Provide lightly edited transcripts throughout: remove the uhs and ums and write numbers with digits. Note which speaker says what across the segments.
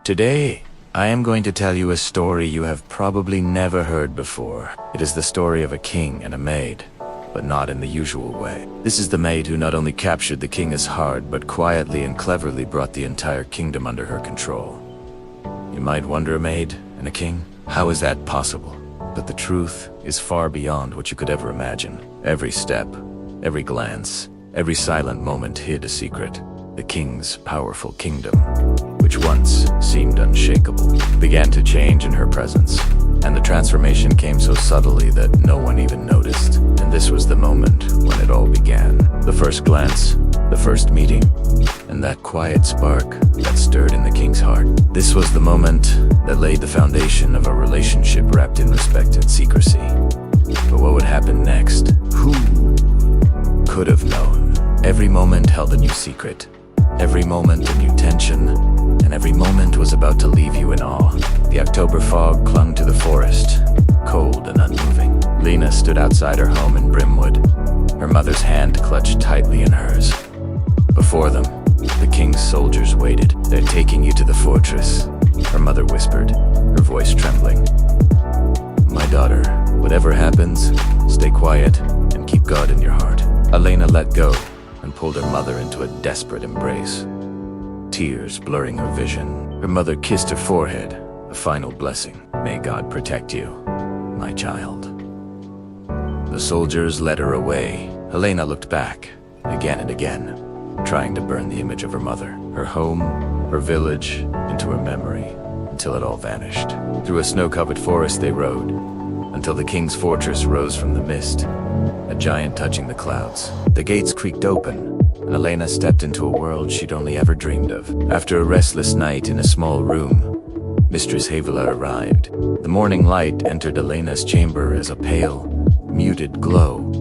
Speaker 1: Today, I am going to tell you a story you have probably never heard before. It is the story of a king and a maid, but not in the usual way. This is the maid who not only captured the king's heart, but quietly and cleverly brought the entire kingdom under her control. You might wonder, a maid and a king? How is that possible? But the truth is far beyond what you could ever imagine. Every step, every glance, every silent moment hid a secret. The king's powerful kingdom, which once seemed unshakable, began to change in her presence. And the transformation came so subtly that no one even noticed. And this was the moment when it all began. The first glance, the first meeting, and that quiet spark that stirred in the king's heart. This was the moment that laid the foundation of a relationship wrapped in respect and secrecy. But what would happen next? Who could have known? Every moment held a new secret. Every moment a new tension, and every moment was about to leave you in awe. The October fog clung to the forest, cold and unmoving. Lena stood outside her home in Brimwood, her mother's hand clutched tightly in hers. Before them, the king's soldiers waited. "They're taking you to the fortress," her mother whispered, her voice trembling. "My daughter, whatever happens, stay quiet and keep God in your heart." Elena let go and pulled her mother into a desperate embrace, tears blurring her vision. Her mother kissed her forehead, a final blessing. "May God protect you, my child." The soldiers led her away. Helena looked back, again and again, trying to burn the image of her mother, her home, her village, into her memory, until it all vanished. Through a snow-covered forest they rode, until the king's fortress rose from the mist, a giant touching the clouds. The gates creaked open, and Elena stepped into a world she'd only ever dreamed of. After a restless night in a small room, Mistress Havila arrived. The morning light entered Elena's chamber as a pale, muted glow,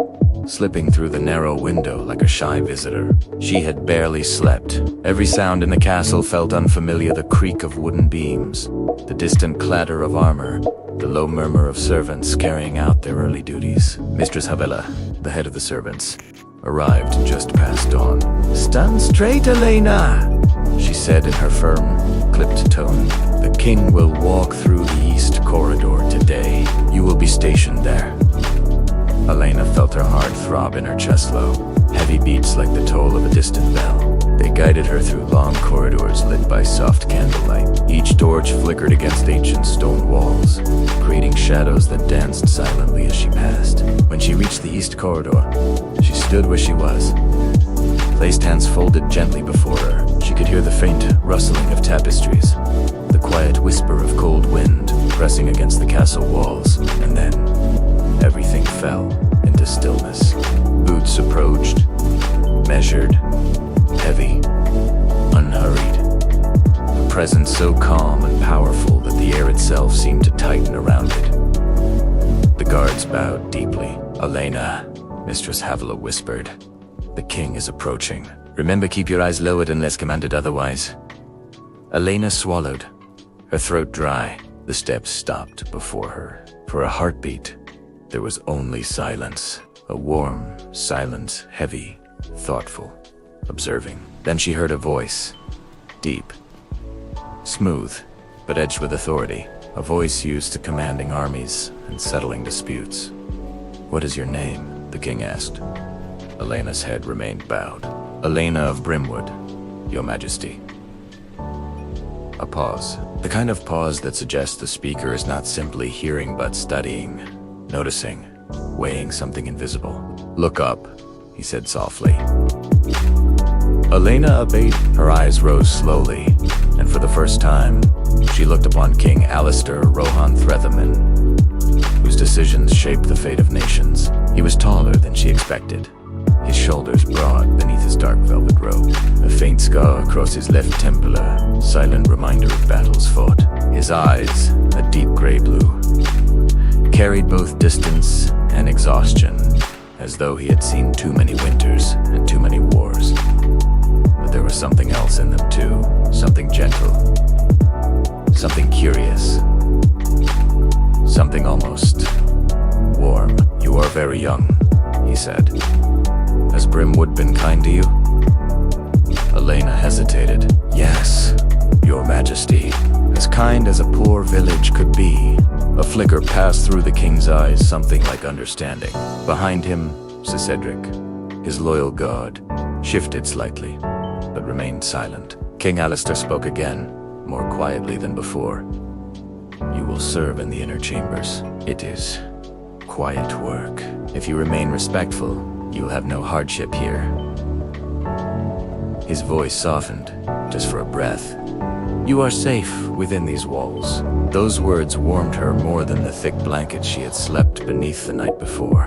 Speaker 1: slipping through the narrow window like a shy visitor. She had barely slept. Every sound in the castle felt unfamiliar: the creak of wooden beams, the distant clatter of armor, the low murmur of servants carrying out their early duties. Mistress Havila, the head of the servants, arrived just past dawn. "Stand straight, Elena," she said in her firm, clipped tone. "The king will walk through the east corridor today. You will be stationed there." Elena felt her heart throb in her chest low, heavy beats like the toll of a distant bell. They guided her through long corridors lit by soft candlelight. Each torch flickered against ancient stone walls, creating shadows that danced silently as she passed. When she reached the east corridor, she stood where she was, placed hands folded gently before her. She could hear the faint rustling of tapestries, the quiet whisper of cold wind pressing against the castle walls, and then everything fell into stillness. Boots approached, measured, heavy, unhurried. A presence so calm and powerful that the air itself seemed to tighten around it. The guards bowed deeply. "Elena," Mistress Havila whispered, "the king is approaching. Remember, keep your eyes lowered unless commanded otherwise." Elena swallowed, her throat dry. The steps stopped before her. For a heartbeat, there was only silence. A warm silence, heavy, thoughtful, observing. Then she heard a voice, deep, smooth, but edged with authority. A voice used to commanding armies and settling disputes. "What is your name?" the king asked. Elena's head remained bowed. "Elena of Brimwood, Your Majesty." A pause. The kind of pause that suggests the speaker is not simply hearing but studying, noticing, weighing something invisible. "Look up," he said softly. Elena obeyed. Her eyes rose slowly, and for the first time, she looked upon King Alistair Rohan Threthaman, whose decisions shaped the fate of nations. He was taller than she expected, his shoulders broad beneath his dark velvet robe. A faint scar across his left temple, a silent reminder of battles fought. His eyes, a deep gray blue, carried both distance and exhaustion, as though he had seen too many winters and too many wars. But there was something else in them too, something gentle, something curious, something almost warm. "You are very young," he said. "Has Brimwood been kind to you?" Elena hesitated. "Yes, Your Majesty." kind as a poor village could be. A flicker passed through the king's eyes, something like understanding. Behind him, Cedric, his loyal guard, shifted slightly, but remained silent. King Alistair spoke again, more quietly than before. You will serve in the inner chambers. It is quiet work. If you remain respectful, you will have no hardship here. His voice softened, just for a breath. You are safe within these walls. Those words warmed her more than the thick blanket she had slept beneath the night before.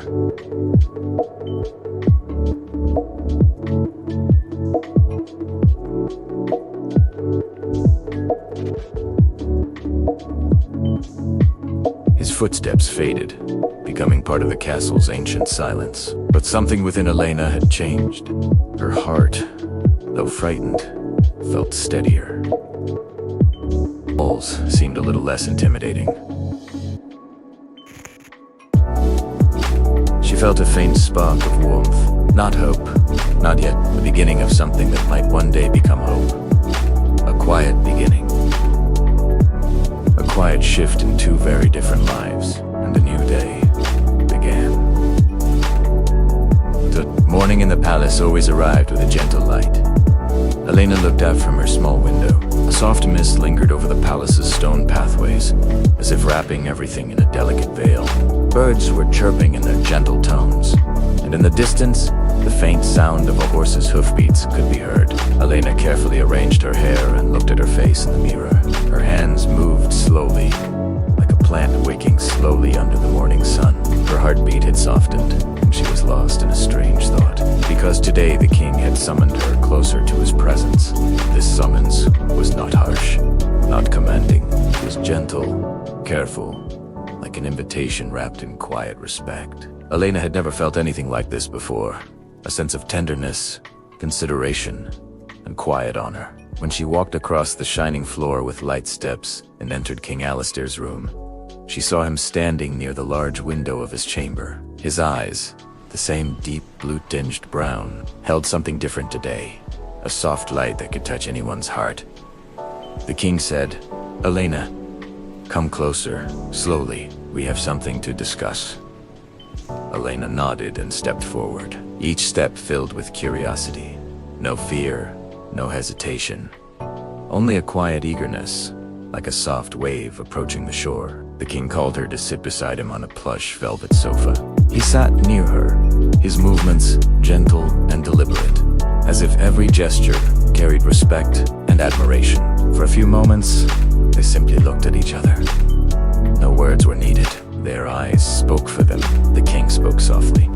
Speaker 1: His footsteps faded, becoming part of the castle's ancient silence. But something within Elena had changed. Her heart, though frightened, felt steadier. Walls seemed a little less intimidating. She felt a faint spark of warmth. Not hope, not yet the beginning of something that might one day become hope. A quiet beginning. A quiet shift in two very different lives, and a new day began. The morning in the palace always arrived with a gentle light. Elena looked out from her small window. A soft mist lingered over the palace's stone pathways, as if wrapping everything in a delicate veil. Birds were chirping in their gentle tones, and in the distance, the faint sound of a horse's hoofbeats could be heard. Elena carefully arranged her hair and looked at her face in the mirror. Her hands moved slowly, like a plant waking slowly under the morning sun. Her heartbeat had softened, and she was lost in a strange thought. Because today the king had summoned her closer to his presence. This summons was not harsh, not commanding. It was gentle, careful, like an invitation wrapped in quiet respect. Elena had never felt anything like this before. A sense of tenderness, consideration, and quiet honor. When she walked across the shining floor with light steps and entered King Alistair's room, she saw him standing near the large window of his chamber. His eyes, the same deep blue-tinged brown, held something different today, a soft light that could touch anyone's heart. The king said, "Elena, come closer, slowly. We have something to discuss." Elena nodded and stepped forward, each step filled with curiosity. No fear, no hesitation. Only a quiet eagerness, like a soft wave approaching the shore. The king called her to sit beside him on a plush velvet sofa. He sat near her, his movements gentle and deliberate, as if every gesture carried respect and admiration. For a few moments, they simply looked at each other. No words were needed. Their eyes spoke for them. The king spoke softly.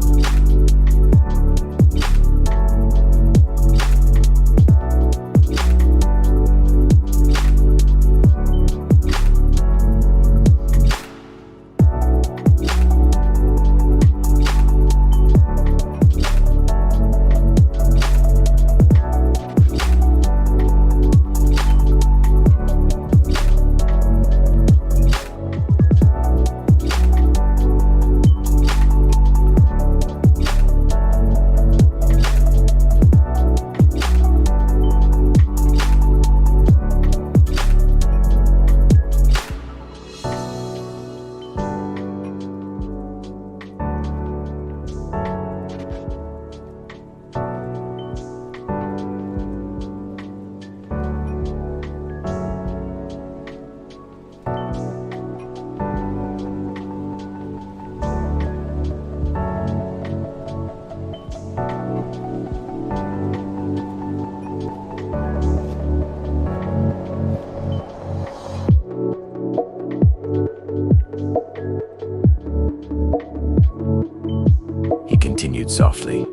Speaker 1: Continued softly.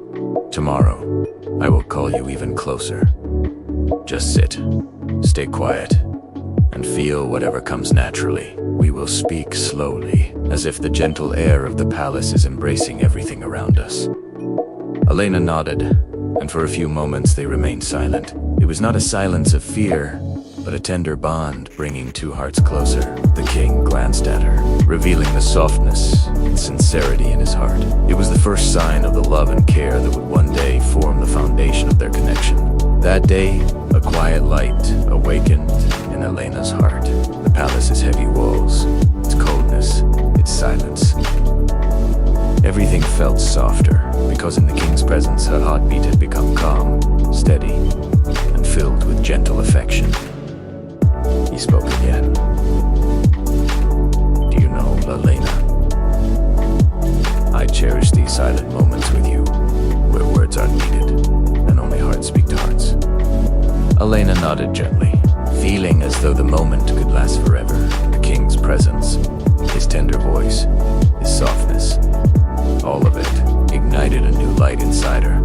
Speaker 1: Tomorrow, I will call you even closer. Just sit, stay quiet, and feel whatever comes naturally. We will speak slowly, as if the gentle air of the palace is embracing everything around us. Elena nodded, and for a few moments they remained silent. It was not a silence of fear, but a tender bond bringing two hearts closer. The king glanced at her, revealing the softness and sincerity in his heart. It was the first sign of the love and care that would one day form the foundation of their connection. That day, a quiet light awakened in in Elena's heart. The palace's heavy walls, its coldness, its silence. Everything felt softer, because in the king's presence her heartbeat had become calm, steady, and filled with gentle affection. He spoke again. Do you know, Elena? I cherish these silent moments with you, where words aren't needed, and only hearts speak to hearts. Elena nodded gently, feeling as though the moment could last forever. The king's presence, his tender voice, his softness, all of it ignited a new light inside her.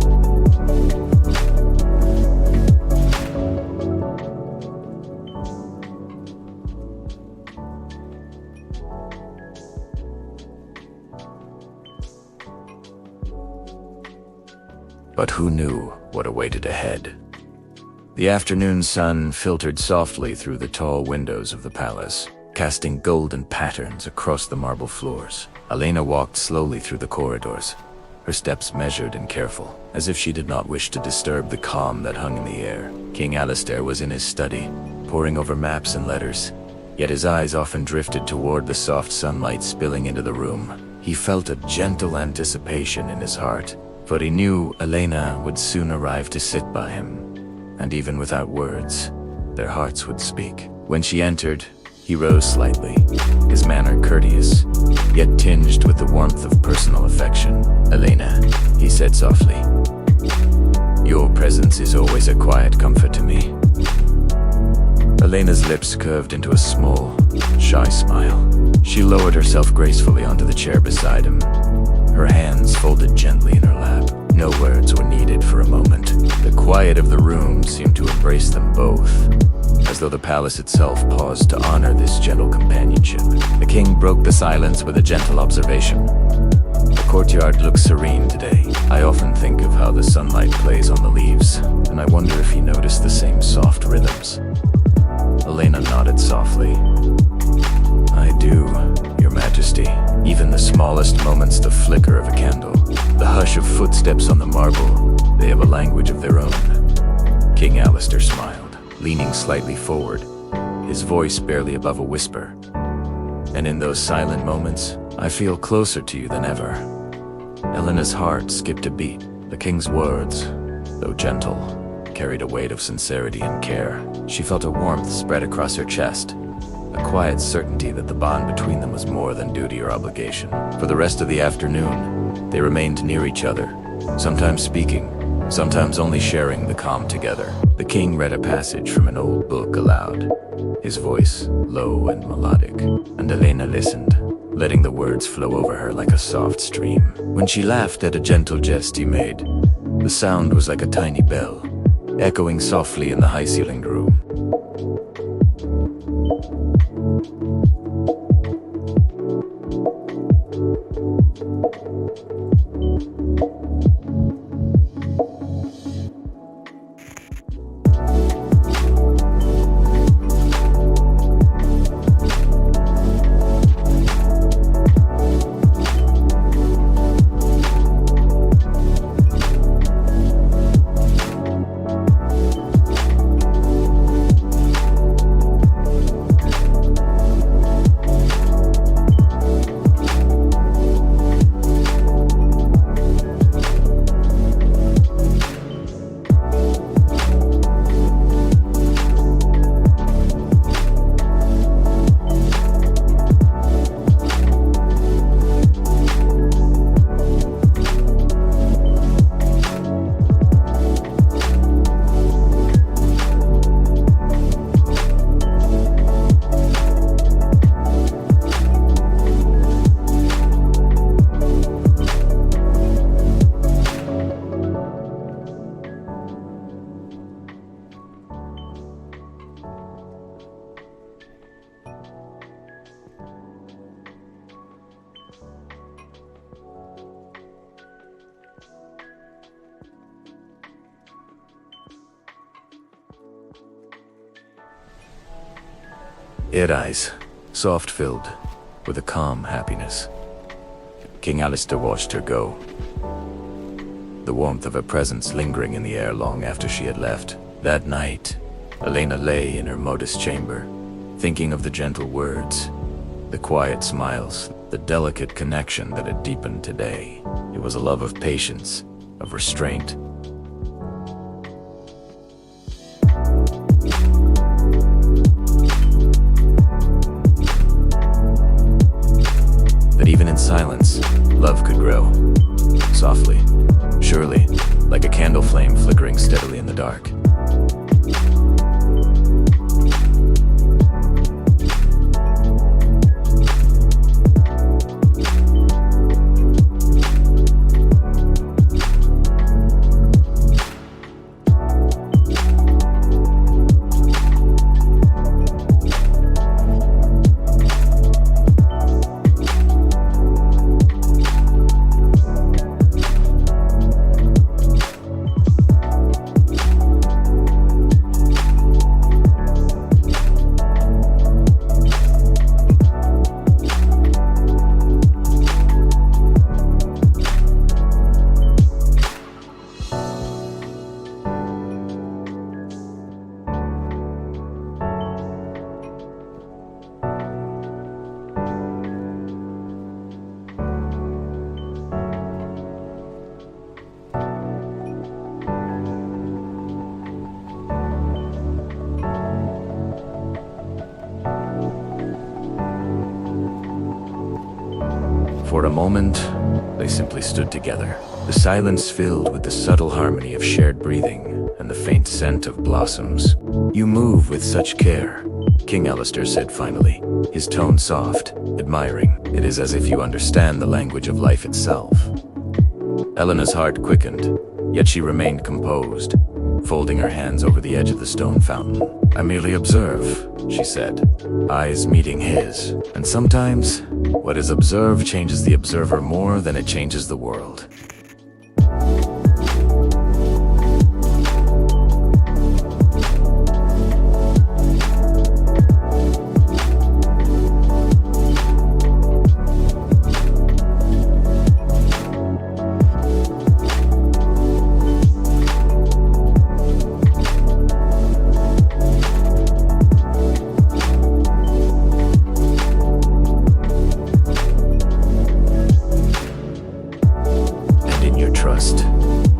Speaker 1: But who knew what awaited ahead? The afternoon sun filtered softly through the tall windows of the palace, casting golden patterns across the marble floors. Elena walked slowly through the corridors, her steps measured and careful, as if she did not wish to disturb the calm that hung in the air. King Alistair was in his study, poring over maps and letters, yet his eyes often drifted toward the soft sunlight spilling into the room. He felt a gentle anticipation in his heart, for he knew Elena would soon arrive to sit by him, and even without words, their hearts would speak. When she entered, he rose slightly, his manner courteous, yet tinged with the warmth of personal affection. "Elena," he said softly, "your presence is always a quiet comfort to me." Elena's lips curved into a small, shy smile. She lowered herself gracefully onto the chair beside him, her hands folded gently in her lap. No words were needed for a moment. The quiet of the room seemed to embrace them both, as though the palace itself paused to honor this gentle companionship. The king broke the silence with a gentle observation. "The courtyard looks serene today. I often think of how the sunlight plays on the leaves, and I wonder if he noticed the same soft rhythms." Elena nodded softly. "I do, Your Majesty. Even the smallest moments, the flicker of a candle, the hush of footsteps on the marble, they have a language of their own." King Alistair smiled, leaning slightly forward, his voice barely above a whisper. "And in those silent moments, I feel closer to you than ever." Elena's heart skipped a beat. The king's words, though gentle, carried a weight of sincerity and care. She felt a warmth spread across her chest, a quiet certainty that the bond between them was more than duty or obligation. For the rest of the afternoon, they remained near each other, sometimes speaking, sometimes only sharing the calm together. The king read a passage from an old book aloud, his voice low and melodic, and Elena listened, letting the words flow over her like a soft stream. When she laughed at a gentle jest he made, the sound was like a tiny bell, echoing softly in the high-ceilinged room. It eyes, soft-filled, with a calm happiness. King Alistair watched her go, the warmth of her presence lingering in the air long after she had left. That night, Elena lay in her modest chamber, thinking of the gentle words, the quiet smiles, the delicate connection that had deepened today. It was a love of patience, of restraint. That even in silence, love could grow. Softly, surely, like a candle flame flickering steadily in the dark. For a moment, they simply stood together, the silence filled with the subtle harmony of shared breathing and the faint scent of blossoms. "You move with such care," King Alistair said finally, his tone soft, admiring. "It is as if you understand the language of life itself." Elena's heart quickened, yet she remained composed, folding her hands over the edge of the stone fountain. "I merely observe," she said, eyes meeting his. "And sometimes, what is observed changes the observer more than it changes the world."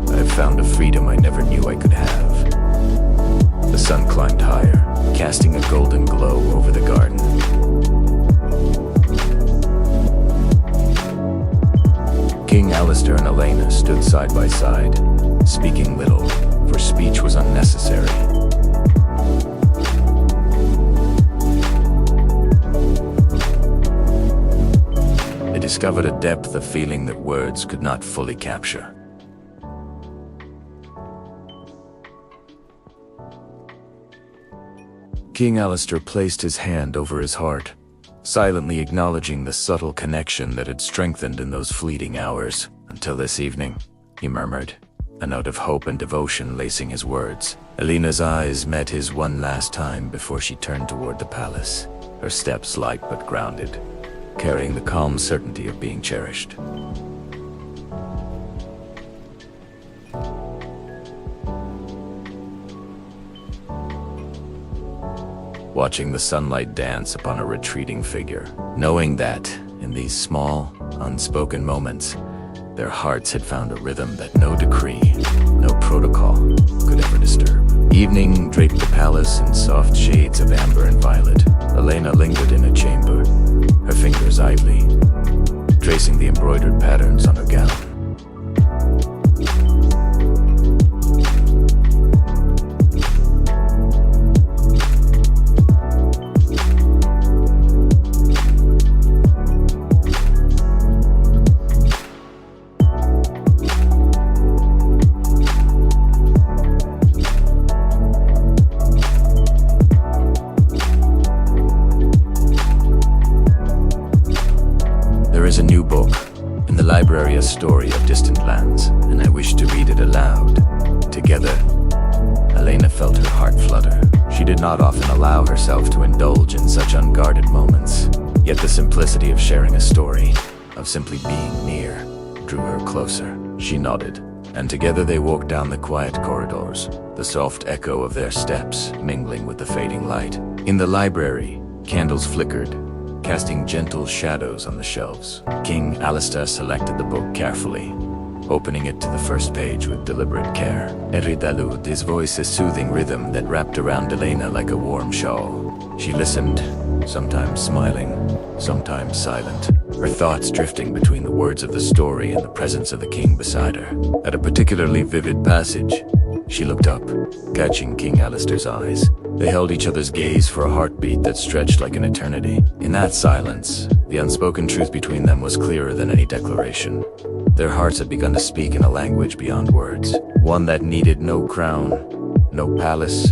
Speaker 1: I've found a freedom I never knew I could have. The sun climbed higher, casting a golden glow over the garden. King Alistair and Elena stood side by side, speaking little, for speech was unnecessary. They discovered a depth of feeling that words could not fully capture. King Alistair placed his hand over his heart, silently acknowledging the subtle connection that had strengthened in those fleeting hours. "Until this evening," he murmured, a note of hope and devotion lacing his words. Elena's eyes met his one last time before she turned toward the palace, her steps light but grounded, carrying the calm certainty of being cherished. Watching the sunlight dance upon a retreating figure, knowing that, in these small, unspoken moments, their hearts had found a rhythm that no decree, no protocol could ever disturb. Evening draped the palace in soft shades of amber and violet. Elena lingered in a chamber, her fingers idly tracing the embroidered patterns on her gown. There is a new book in the library, a story of distant lands, and I wish to read it aloud. Together, Elena felt her heart flutter. She did not often allow herself to indulge in such unguarded moments, yet the simplicity of sharing a story, of simply being near, drew her closer. She nodded, and together they walked down the quiet corridors, the soft echo of their steps mingling with the fading light. In the library, candles flickered, casting gentle shadows on the shelves. King Alistair selected the book carefully, opening it to the first page with deliberate care. Eridalud, his voice a soothing rhythm that wrapped around Elena like a warm shawl. She listened, sometimes smiling, sometimes silent, her thoughts drifting between the words of the story and the presence of the king beside her. At a particularly vivid passage, she looked up, catching King Alistair's eyes. They held each other's gaze for a heartbeat that stretched like an eternity. In that silence, the unspoken truth between them was clearer than any declaration. Their hearts had begun to speak in a language beyond words, one that needed no crown, no palace,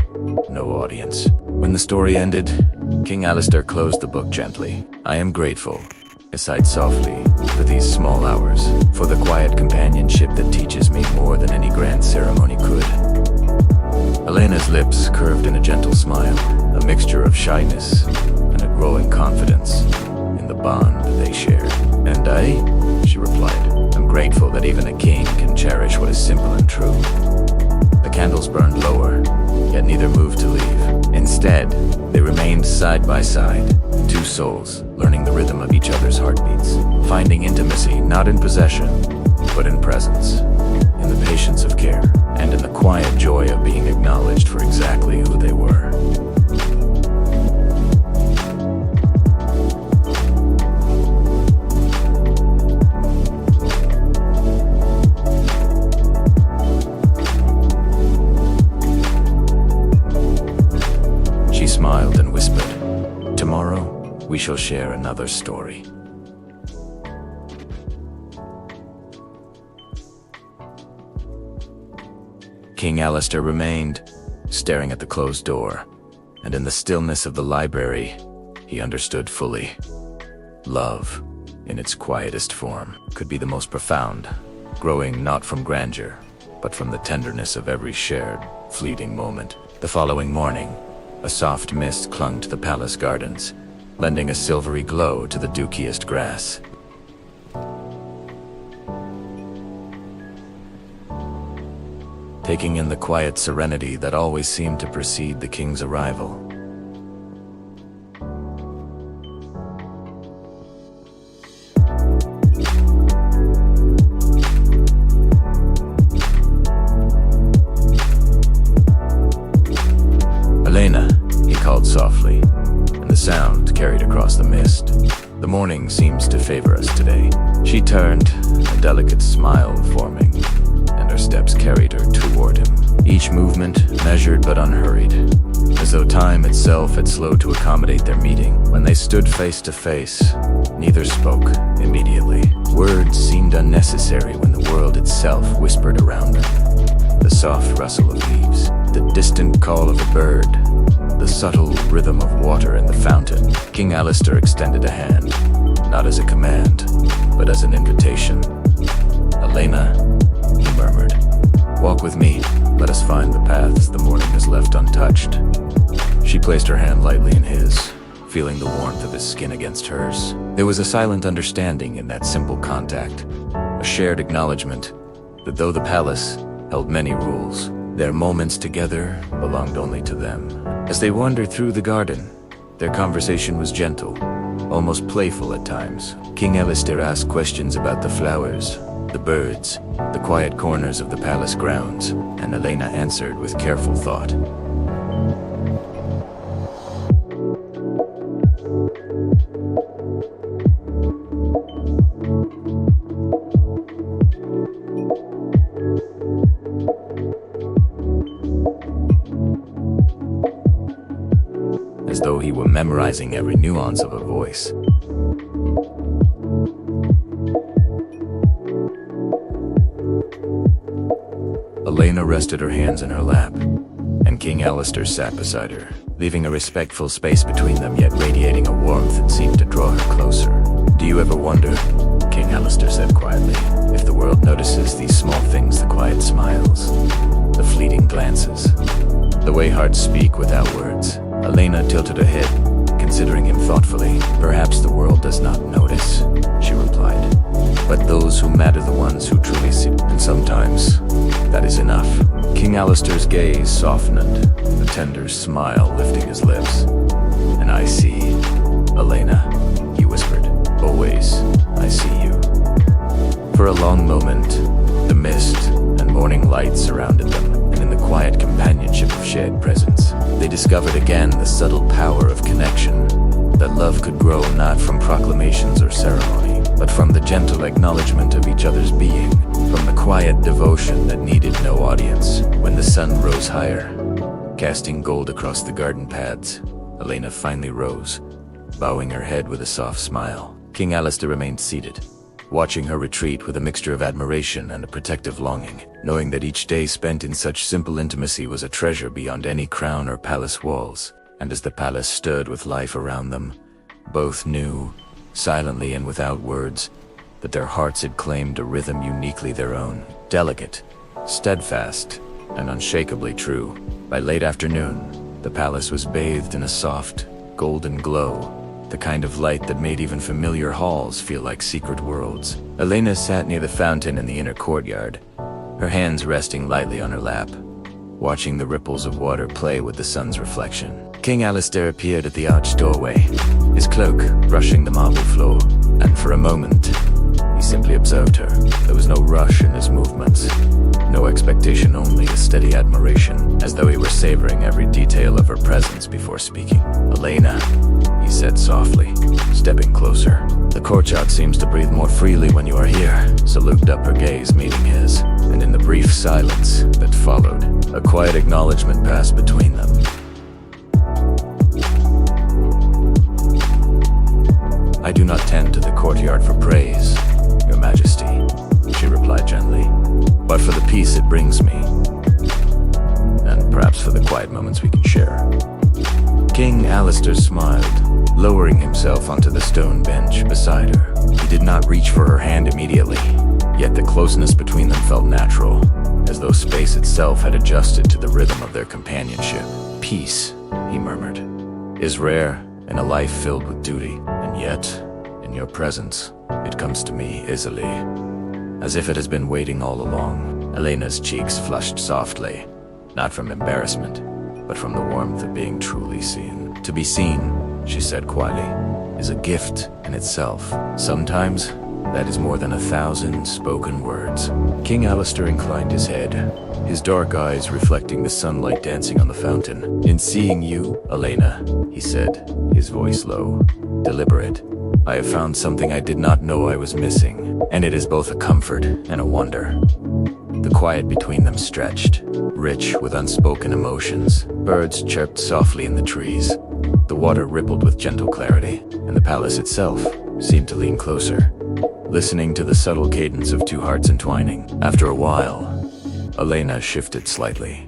Speaker 1: no audience. When the story ended, King Alistair closed the book gently. "I am grateful," he sighed softly, "for these small hours, for the quiet companionship that teaches me more than any grand ceremony could." Elena's lips curved in a gentle smile, a mixture of shyness and a growing confidence in the bond they shared. "And I," she replied, "am grateful that even a king can cherish what is simple and true." The candles burned lower, yet neither moved to leave. Instead, they remained side by side, two souls learning the rhythm of each other's heartbeats, finding intimacy not in possession, but in presence, in the patience of care, and in the quiet joy of being acknowledged for exactly who they were. She smiled and whispered, "Tomorrow, we shall share another story." King Alistair remained, staring at the closed door, and in the stillness of the library, he understood fully. Love, in its quietest form, could be the most profound, growing not from grandeur, but from the tenderness of every shared, fleeting moment. The following morning, a soft mist clung to the palace gardens, lending a silvery glow to the dukiest grass. Taking in the quiet serenity that always seemed to precede the king's arrival. "Elena," he called softly, and the sound carried across the mist. "The morning seems to favor us today." She turned, a delicate smile forming, and her steps carried her toward him, each movement measured but unhurried, as though time itself had slowed to accommodate their meeting. When they stood face to face, neither spoke immediately. Words seemed unnecessary when the world itself whispered around them. The soft rustle of leaves, the distant call of a bird, the subtle rhythm of water in the fountain. King Alistair extended a hand, not as a command, but as an invitation. "Elena," he murmured, "walk with me. Let us find the paths the morning has left untouched." She placed her hand lightly in his, feeling the warmth of his skin against hers. There was a silent understanding in that simple contact, a shared acknowledgement that though the palace held many rules, their moments together belonged only to them. As they wandered through the garden, their conversation was gentle, almost playful at times. King Alistair asked questions about the flowers, the birds, the quiet corners of the palace grounds, and Elena answered with careful thought. As though he were memorizing every nuance of her voice. Elena rested her hands in her lap, and King Alistair sat beside her, leaving a respectful space between them, yet radiating a warmth that seemed to draw her closer. "Do you ever wonder," King Alistair said quietly, "if the world notices these small things, the quiet smiles, the fleeting glances, the way hearts speak without words?" Elena tilted her head, considering him thoughtfully. "Perhaps the world does not notice," she replied. "But those who matter, the ones who truly see, and sometimes that is enough." King Alistair's gaze softened, a tender smile lifting his lips. "And I see, Elena," he whispered. "Always, I see you." For a long moment, the mist and morning light surrounded them, and in the quiet companionship of shared presence, they discovered again the subtle power of connection, that love could grow not from proclamations or ceremony, but from the gentle acknowledgement of each other's being, from the quiet devotion that needed no audience. When the sun rose higher, casting gold across the garden paths, Elena finally rose, bowing her head with a soft smile. King Alistair remained seated, watching her retreat with a mixture of admiration and a protective longing, knowing that each day spent in such simple intimacy was a treasure beyond any crown or palace walls. And as the palace stirred with life around them, both knew, silently and without words, that their hearts had claimed a rhythm uniquely their own, delicate, steadfast, and unshakably true. By late afternoon, the palace was bathed in a soft, golden glow, the kind of light that made even familiar halls feel like secret worlds. Elena sat near the fountain in the inner courtyard, her hands resting lightly on her lap, watching the ripples of water play with the sun's reflection. King Alistair appeared at the arched doorway, his cloak brushing the marble floor, and for a moment, he simply observed her. There was no rush in his movements, no expectation, only a steady admiration, as though he were savoring every detail of her presence before speaking. "Elena," he said softly, stepping closer. "The courtyard seems to breathe more freely when you are here." So looked up, her gaze meeting his, and in the brief silence that followed, a quiet acknowledgement passed between them. "I do not tend to the courtyard for praise, Your Majesty," she replied gently, "but for the peace it brings me, and perhaps for the quiet moments we can share." King Alistair smiled, lowering himself onto the stone bench beside her. He did not reach for her hand immediately, yet the closeness between them felt natural, as though space itself had adjusted to the rhythm of their companionship. "Peace," he murmured, "is rare in a life filled with duty, and yet, in your presence, it comes to me easily, as if it has been waiting all along." Elena's cheeks flushed softly, not from embarrassment, but from the warmth of being truly seen. "To be seen," she said quietly, "is a gift in itself. Sometimes, that is more than 1,000 spoken words." King Alistair inclined his head, his dark eyes reflecting the sunlight dancing on the fountain. "In seeing you, Elena," he said, his voice low, deliberate, "I have found something I did not know I was missing, and it is both a comfort and a wonder." The quiet between them stretched, rich with unspoken emotions. Birds chirped softly in the trees. The water rippled with gentle clarity, and the palace itself seemed to lean closer, listening to the subtle cadence of two hearts entwining. After a while, Elena shifted slightly,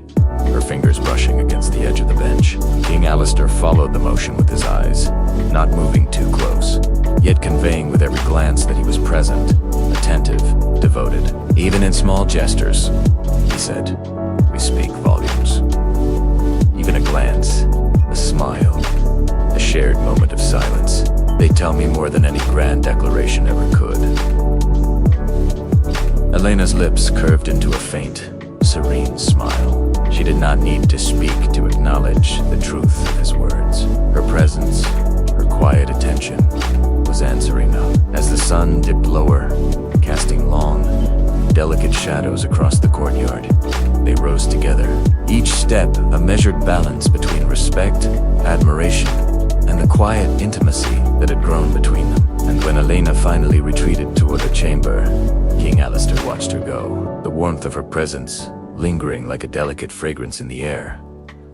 Speaker 1: her fingers brushing against the edge of the bench. King Alistair followed the motion with his eyes, not moving too close, yet conveying with every glance that he was present, attentive, devoted. "Even in small gestures," he said, "we speak volumes. Even a glance, a smile, a shared moment of silence, they tell me more than any grand declaration ever could." Elena's lips curved into a faint, serene smile. She did not need to speak to acknowledge the truth of his words. Her presence, her quiet attention, was answer enough. As the sun dipped lower, casting long, delicate shadows across the courtyard, they rose together. Each step a measured balance between respect, admiration, and the quiet intimacy that had grown between them. And when Elena finally retreated toward the chamber, King Alistair watched her go, the warmth of her presence lingering like a delicate fragrance in the air,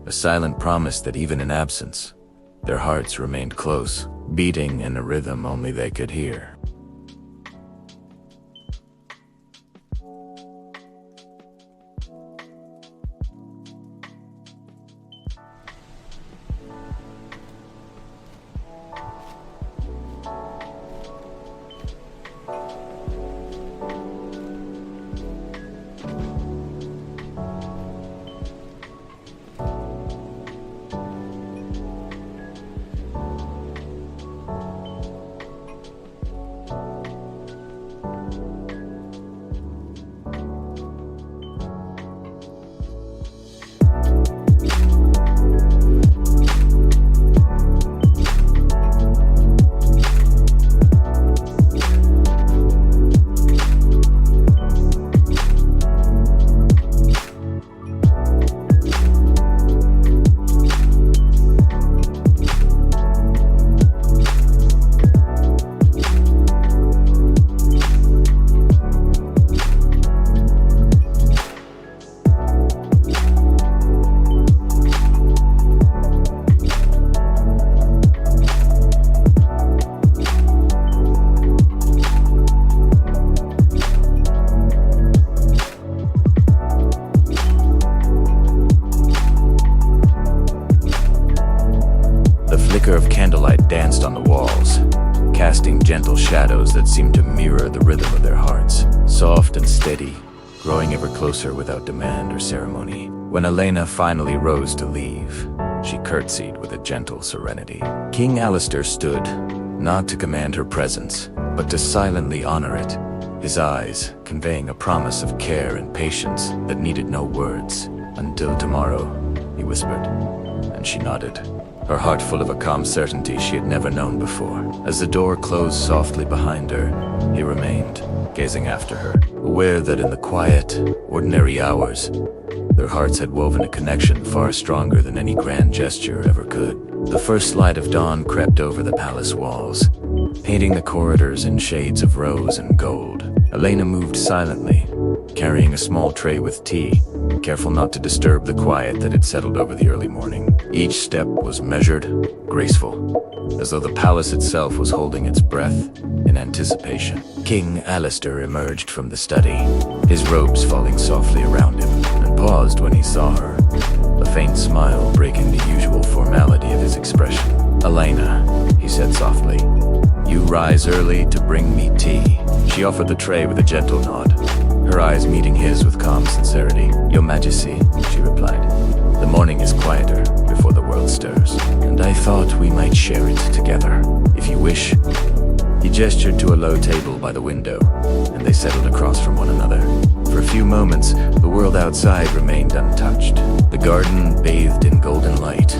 Speaker 1: a silent promise that even in absence, their hearts remained close, beating in a rhythm only they could hear. casting gentle shadows that seemed to mirror the rhythm of their hearts, soft and steady, growing ever closer without demand or ceremony. When Elena finally rose to leave, she curtsied with a gentle serenity. King Alistair stood, not to command her presence, but to silently honor it, his eyes conveying a promise of care and patience that needed no words. "Until tomorrow," he whispered, and she nodded, her heart full of a calm certainty she had never known before. As the door closed softly behind her, he remained, gazing after her, aware that in the quiet, ordinary hours, their hearts had woven a connection far stronger than any grand gesture ever could. The first light of dawn crept over the palace walls, painting the corridors in shades of rose and gold. Elena moved silently, carrying a small tray with tea, careful not to disturb the quiet that had settled over the early morning. Each step was measured, graceful, as though the palace itself was holding its breath in anticipation. King Alistair emerged from the study, his robes falling softly around him, and paused when he saw her, a faint smile breaking the usual formality of his expression. "Elena," he said softly, "you rise early to bring me tea." She offered the tray with a gentle nod, her eyes meeting his with calm sincerity. "Your Majesty," she replied, "the morning is quieter before the world stirs, and I thought we might share it together. If you wish." He gestured to a low table by the window, and they settled across from one another. For a few moments, the world outside remained untouched. The garden bathed in golden light,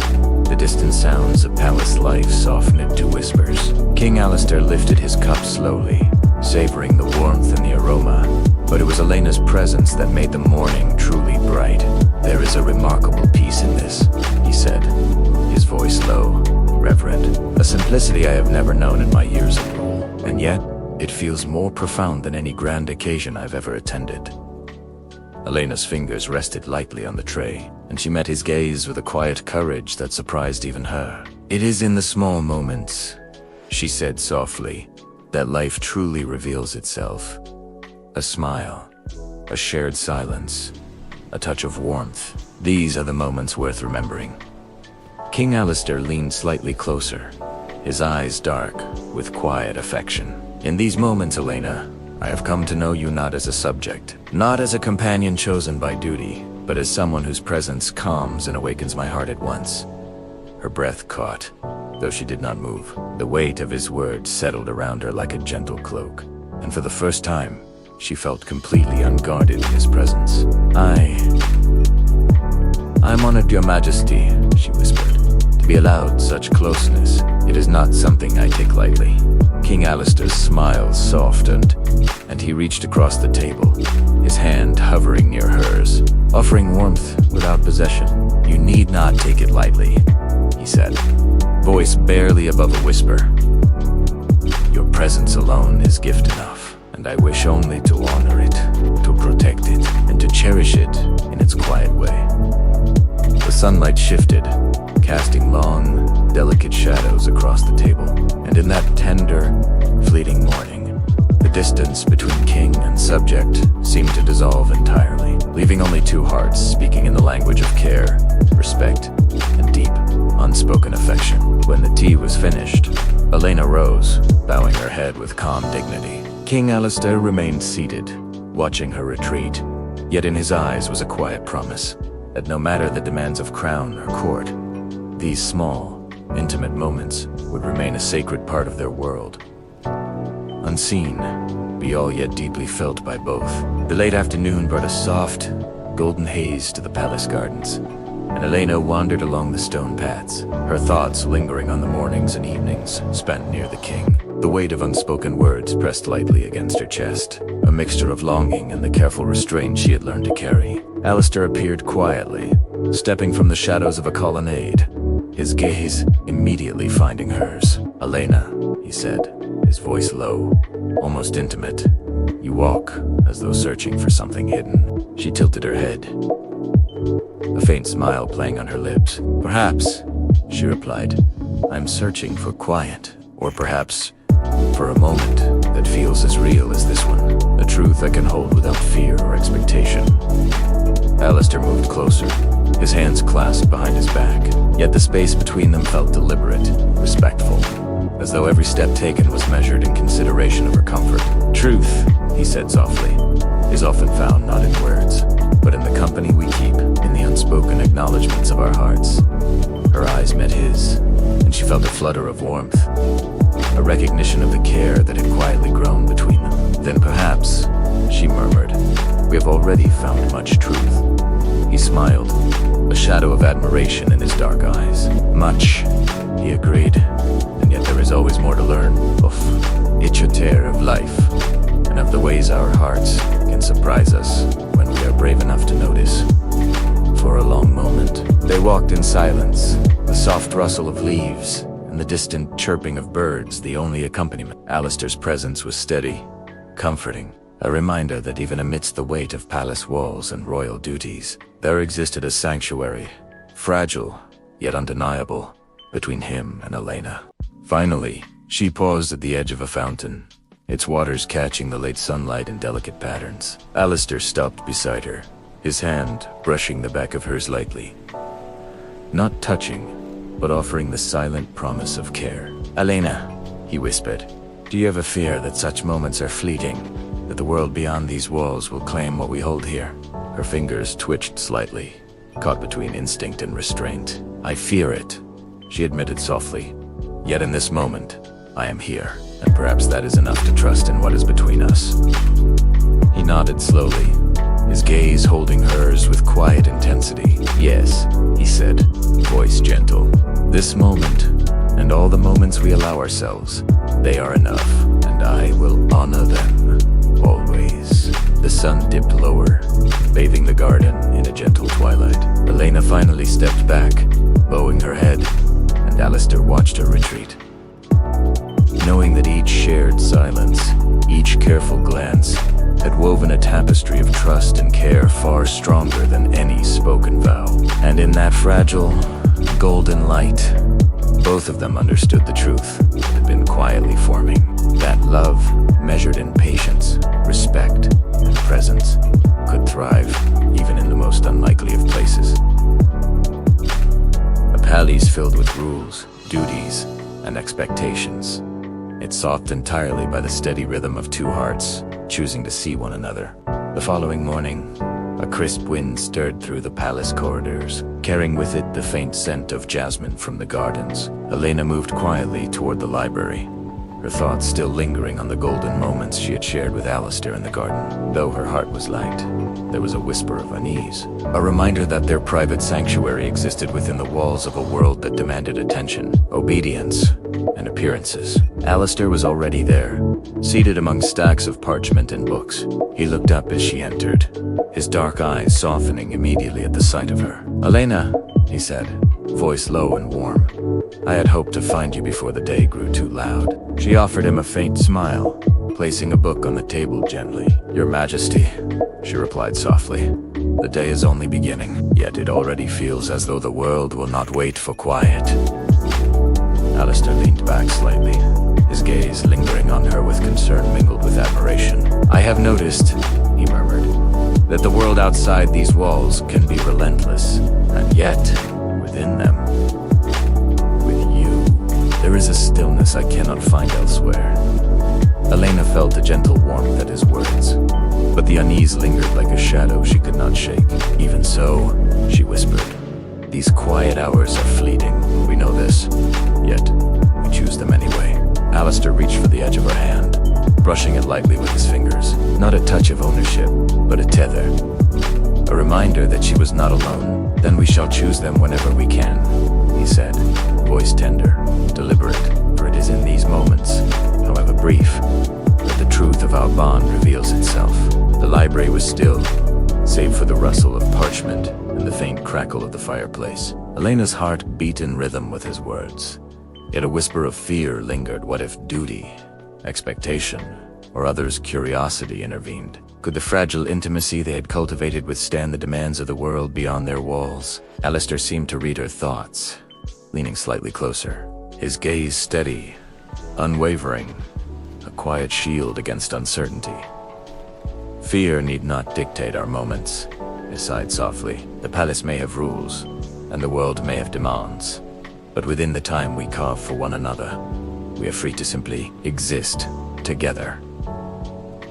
Speaker 1: the distant sounds of palace life softened to whispers. King Alistair lifted his cup slowly, savoring the warmth and the aroma, but it was Elena's presence that made the morning truly bright. "There is a remarkable peace in this," he said, his voice low, reverent, a simplicity I have never known in my years of rule, and yet it feels more profound than any grand occasion I've ever attended. Elena's fingers rested lightly on the tray, and she met his gaze with a quiet courage that surprised even her. "It is in the small moments," she said softly, "that life truly reveals itself. A smile, a shared silence, a touch of warmth. These are the moments worth remembering." King Alistair leaned slightly closer, his eyes dark with quiet affection. "In these moments, Elena, I have come to know you not as a subject, not as a companion chosen by duty, but as someone whose presence calms and awakens my heart at once." Her breath caught, though she did not move. The weight of his words settled around her like a gentle cloak, and for the first time, she felt completely unguarded in his presence. I'm honored, Your Majesty," she whispered. "To be allowed such closeness, it is not something I take lightly." King Alistair's smile softened, and he reached across the table, his hand hovering near hers, offering warmth without possession. "You need not take it lightly," he said, voice barely above a whisper. "Your presence alone is gift enough, and I wish only to honor it, to protect it, and to cherish it in its quiet way." The sunlight shifted, casting long, delicate shadows across the table, and in that tender, fleeting morning, the distance between king and subject seemed to dissolve entirely, leaving only two hearts speaking in the language of care, respect, and deep, unspoken affection. When the tea was finished, Elena rose, bowing her head with calm dignity. King Alistair remained seated, watching her retreat, yet in his eyes was a quiet promise that no matter the demands of crown or court, these small, intimate moments would remain a sacred part of their world. Unseen, be all yet deeply felt by both. The late afternoon brought a soft, golden haze to the palace gardens, and Elena wandered along the stone paths, her thoughts lingering on the mornings and evenings spent near the king. The weight of unspoken words pressed lightly against her chest, a mixture of longing and the careful restraint she had learned to carry. Alistair appeared quietly, stepping from the shadows of a colonnade, his gaze immediately finding hers. "Elena," he said, his voice low, almost intimate. "You walk as though searching for something hidden." She tilted her head, a faint smile playing on her lips. "Perhaps," she replied, "I'm searching for quiet, or perhaps for a moment that feels as real as this one, a truth I can hold without fear or expectation." Alistair moved closer, his hands clasped behind his back, yet the space between them felt deliberate, respectful. as though every step taken was measured in consideration of her comfort. "Truth," he said softly, "is often found not in words, but in the company we keep, in the unspoken acknowledgments of our hearts." Her eyes met his, and she felt a flutter of warmth, a recognition of the care that had quietly grown between them. "Then perhaps," she murmured, "we have already found much truth." He smiled, a shadow of admiration in his dark eyes. "Much," he agreed, "and yet there is always more to learn. Of ichotare of life, and of the ways our hearts can surprise us when we are brave enough to notice." For a long moment, they walked in silence, the soft rustle of leaves and the distant chirping of birds the only accompaniment. Alistair's presence was steady, comforting, a reminder that even amidst the weight of palace walls and royal duties, there existed a sanctuary, fragile yet undeniable, between him and Elena. Finally, she paused at the edge of a fountain, its waters catching the late sunlight in delicate patterns. Alistair stopped beside her, his hand brushing the back of hers lightly. Not touching, but offering the silent promise of care. "Elena," he whispered, "do you ever fear that such moments are fleeting, that the world beyond these walls will claim what we hold here?" Her fingers twitched slightly, caught between instinct and restraint. "I fear it," she admitted softly. "Yet in this moment, I am here, and perhaps that is enough to trust in what is between us." He nodded slowly, his gaze holding hers with quiet intensity. "Yes," he said, voice gentle. "This moment, and all the moments we allow ourselves, they are enough, and I will honor them, always." The sun dipped lower, bathing the garden in a gentle twilight. Elena finally stepped back, bowing her head, and Alistair watched her retreat. Knowing that each shared silence, each careful glance, had woven a tapestry of trust and care far stronger than any spoken vow. And in that fragile, golden light, both of them understood the truth that had been quietly forming. That love, measured in patience, respect, and presence, could thrive even in the most unlikely of places. A palace filled with rules, duties, and expectations. It soothed entirely by the steady rhythm of two hearts, choosing to see one another. The following morning, a crisp wind stirred through the palace corridors, carrying with it the faint scent of jasmine from the gardens. Elena moved quietly toward the library, her thoughts still lingering on the golden moments she had shared with Alistair in the garden. Though her heart was light, there was a whisper of unease, a reminder that their private sanctuary existed within the walls of a world that demanded attention, obedience, and appearances. Alistair was already there, seated among stacks of parchment and books. He looked up as she entered, his dark eyes softening immediately at the sight of her. "Elena," he said, voice low and warm, "I had hoped to find you before the day grew too loud." She offered him a faint smile, placing a book on the table gently. "Your Majesty," she replied softly, "the day is only beginning, yet it already feels as though the world will not wait for quiet." Alistair leaned back slightly, his gaze lingering on her with concern mingled with admiration. "I have noticed," he murmured, "that the world outside these walls can be relentless, and yet, within them, with you, there is a stillness I cannot find elsewhere." Elena felt a gentle warmth at his words, but the unease lingered like a shadow she could not shake. "Even so," she whispered, "these quiet hours are fleeting, we know this, yet we choose them anyway." Alistair reached for the edge of her hand, brushing it lightly with his fingers. Not a touch of ownership, but a tether. A reminder that she was not alone. "Then we shall choose them whenever we can," he said, voice tender, deliberate, for it is in these moments, however brief, that the truth of our bond reveals itself. The library was still, save for the rustle of parchment and the faint crackle of the fireplace. Elena's heart beat in rhythm with his words, yet a whisper of fear lingered. What if duty, expectation, or others' curiosity intervened? Could the fragile intimacy they had cultivated withstand the demands of the world beyond their walls? Alistair seemed to read her thoughts, leaning slightly closer, his gaze steady, unwavering, a quiet shield against uncertainty. "Fear need not dictate our moments," he sighed softly. "The palace may have rules, and the world may have demands, but within the time we carve for one another, We are free to simply exist together.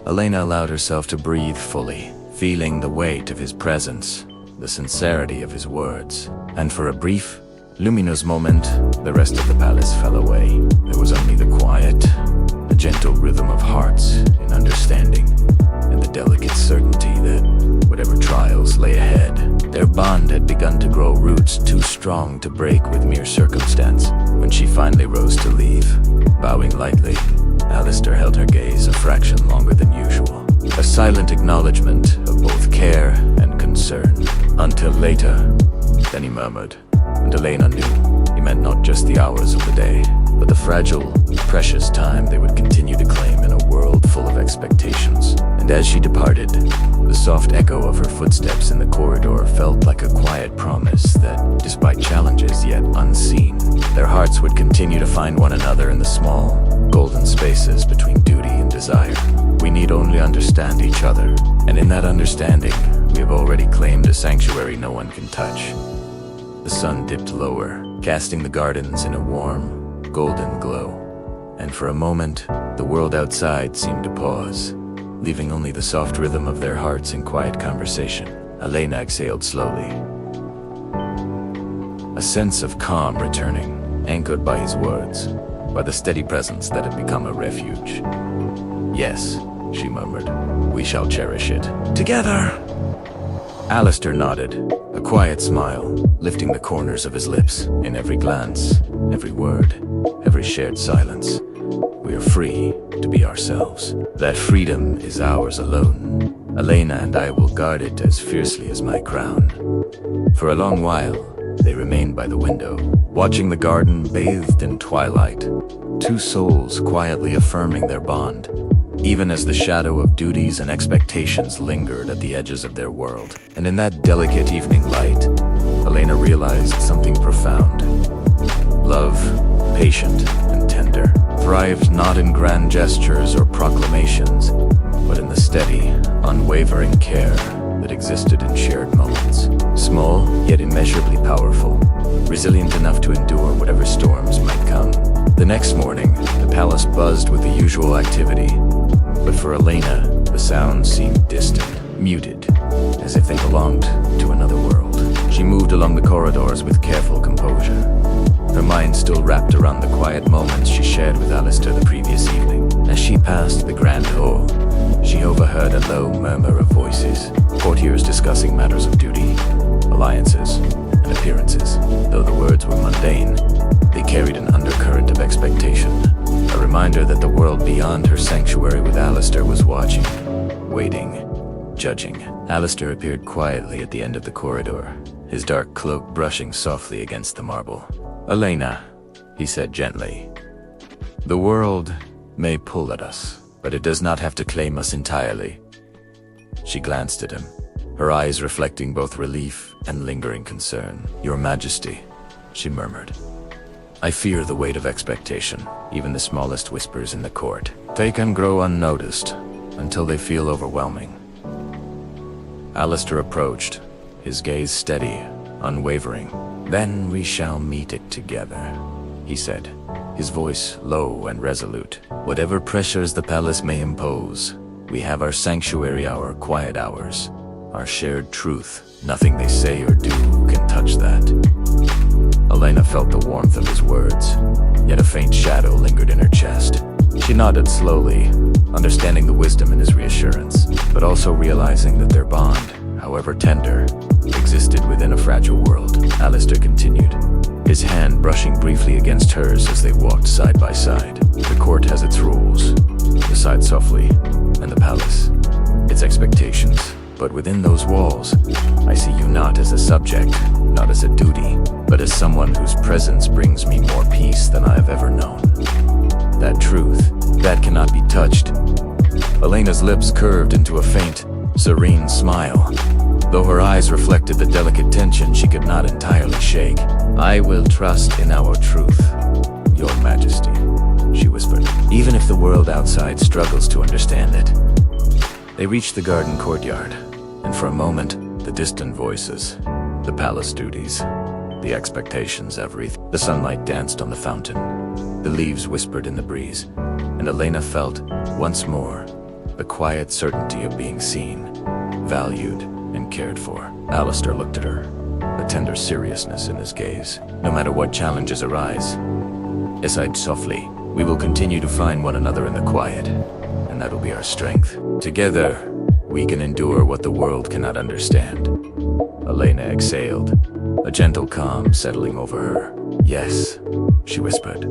Speaker 1: Elena allowed herself to breathe fully, feeling the weight of his presence, the sincerity of his words. And for a brief, luminous moment, the rest of the palace fell away. There was only the quiet, the gentle rhythm of hearts in understanding, and the delicate certainty that whatever trials lay ahead, their bond had begun to grow roots too strong to break with mere circumstance. When she finally rose to leave, bowing lightly, Alistair held her gaze a fraction longer than usual, a silent acknowledgement of both care and concern. Until later, then he murmured, and Elena knew he meant not just the hours of the day, but the fragile, precious time they would continue to claim in a world full of expectations. And as she departed, the soft echo of her footsteps in the corridor felt like a quiet promise that, despite challenges yet unseen, their hearts would continue to find one another in the small, golden spaces between duty and desire. We need only understand each other, and in that understanding, we have already claimed a sanctuary no one can touch. The sun dipped lower, casting the gardens in a warm, golden glow. And for a moment, the world outside seemed to pause, leaving only the soft rhythm of their hearts in quiet conversation. Elena exhaled slowly, a sense of calm returning, anchored by his words, by the steady presence that had become a refuge. Yes, she murmured, we shall cherish it together. Alistair nodded, a quiet smile lifting the corners of his lips. In every glance, every word, every shared silence, we are free to be ourselves. That freedom is ours alone. Elena and I will guard it as fiercely as my crown. For a long while, they remained by the window, watching the garden bathed in twilight, two souls quietly affirming their bond, even as the shadow of duties and expectations lingered at the edges of their world. And in that delicate evening light, Elena realized something profound. Love, patient and tender, thrived not in grand gestures or proclamations, but in the steady, unwavering care that existed in shared moments. Small, yet immeasurably powerful, resilient enough to endure whatever storms might come. The next morning, the palace buzzed with the usual activity, but for Elena, the sounds seemed distant, muted, as if they belonged to another world. She moved along the corridors with careful composure, her mind still wrapped around the quiet moments she shared with Alistair the previous evening. As she passed the grand hall, she overheard a low murmur of voices, courtiers discussing matters of duty, alliances, and appearances. Though the words were mundane, they carried an undercurrent of expectation, a reminder that the world beyond her sanctuary with Alistair was watching, waiting, judging. Alistair appeared quietly at the end of the corridor, his dark cloak brushing softly against the marble. Elena, he said gently, the world may pull at us, but it does not have to claim us entirely. She glanced at him, her eyes reflecting both relief and lingering concern. Your Majesty, she murmured. I fear the weight of expectation, even the smallest whispers in the court. They can grow unnoticed until they feel overwhelming. Alistair approached, his gaze steady, unwavering. Then we shall meet it together, he said, his voice low and resolute. Whatever pressures the palace may impose, we have our sanctuary, our quiet hours, our shared truth. Nothing they say or do can touch that. Elena felt the warmth of his words, yet a faint shadow lingered in her chest. She nodded slowly, understanding the wisdom in his reassurance, but also realizing that their bond, however tender, existed within a fragile world. Alistair continued, his hand brushing briefly against hers as they walked side by side. The court has its rules, the side softly, and the palace, its expectations. But within those walls, I see you not as a subject, not as a duty, but as someone whose presence brings me more peace than I have ever known. That truth, that cannot be touched. Elena's lips curved into a faint, serene smile, though her eyes reflected the delicate tension she could not entirely shake. I will trust in our truth, Your Majesty, she whispered, even if the world outside struggles to understand it. They reached the garden courtyard, and for a moment, the distant voices, the palace duties, the expectations, everything. The sunlight danced on the fountain, The leaves whispered in the breeze, and Elena felt, once more, the quiet certainty of being seen, valued, and cared for. Alistair looked at her, a tender seriousness in his gaze. No matter what challenges arise, he sighed softly, we will continue to find one another in the quiet, and that'll be our strength. Together, we can endure what the world cannot understand. Elena exhaled, a gentle calm settling over her. Yes, she whispered,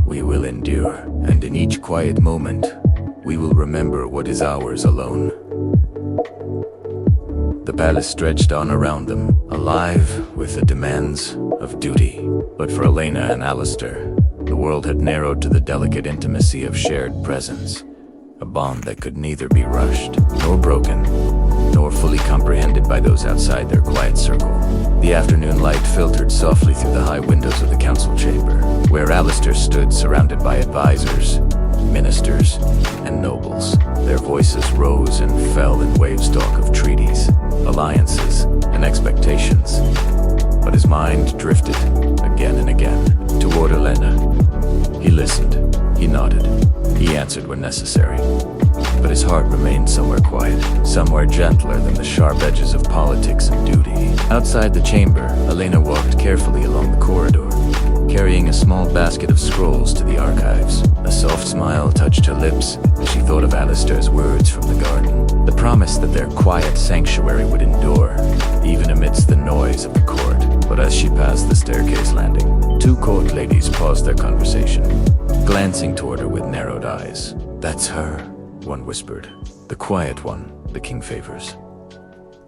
Speaker 1: we will endure, and in each quiet moment, we will remember what is ours alone. The palace stretched on around them, alive with the demands of duty. But for Elena and Alistair, the world had narrowed to the delicate intimacy of shared presence, a bond that could neither be rushed, nor broken, nor fully comprehended by those outside their quiet circle. The afternoon light filtered softly through the high windows of the council chamber, where Alistair stood surrounded by advisors, ministers, and nobles. Their voices rose and fell in waves talk of treaties, alliances, and expectations. But his mind drifted, again and again, toward Elena. He listened, he nodded, he answered when necessary. But his heart remained somewhere quiet, somewhere gentler than the sharp edges of politics and duty. Outside the chamber, Elena walked carefully along the corridor, carrying a small basket of scrolls to the archives. A soft smile touched her lips as she thought of Alistair's words from the garden, the promise that their quiet sanctuary would endure, even amidst the noise of the court. But as she passed the staircase landing, two court ladies paused their conversation, glancing toward her with narrowed eyes. That's her, one whispered. The quiet one, the king favors.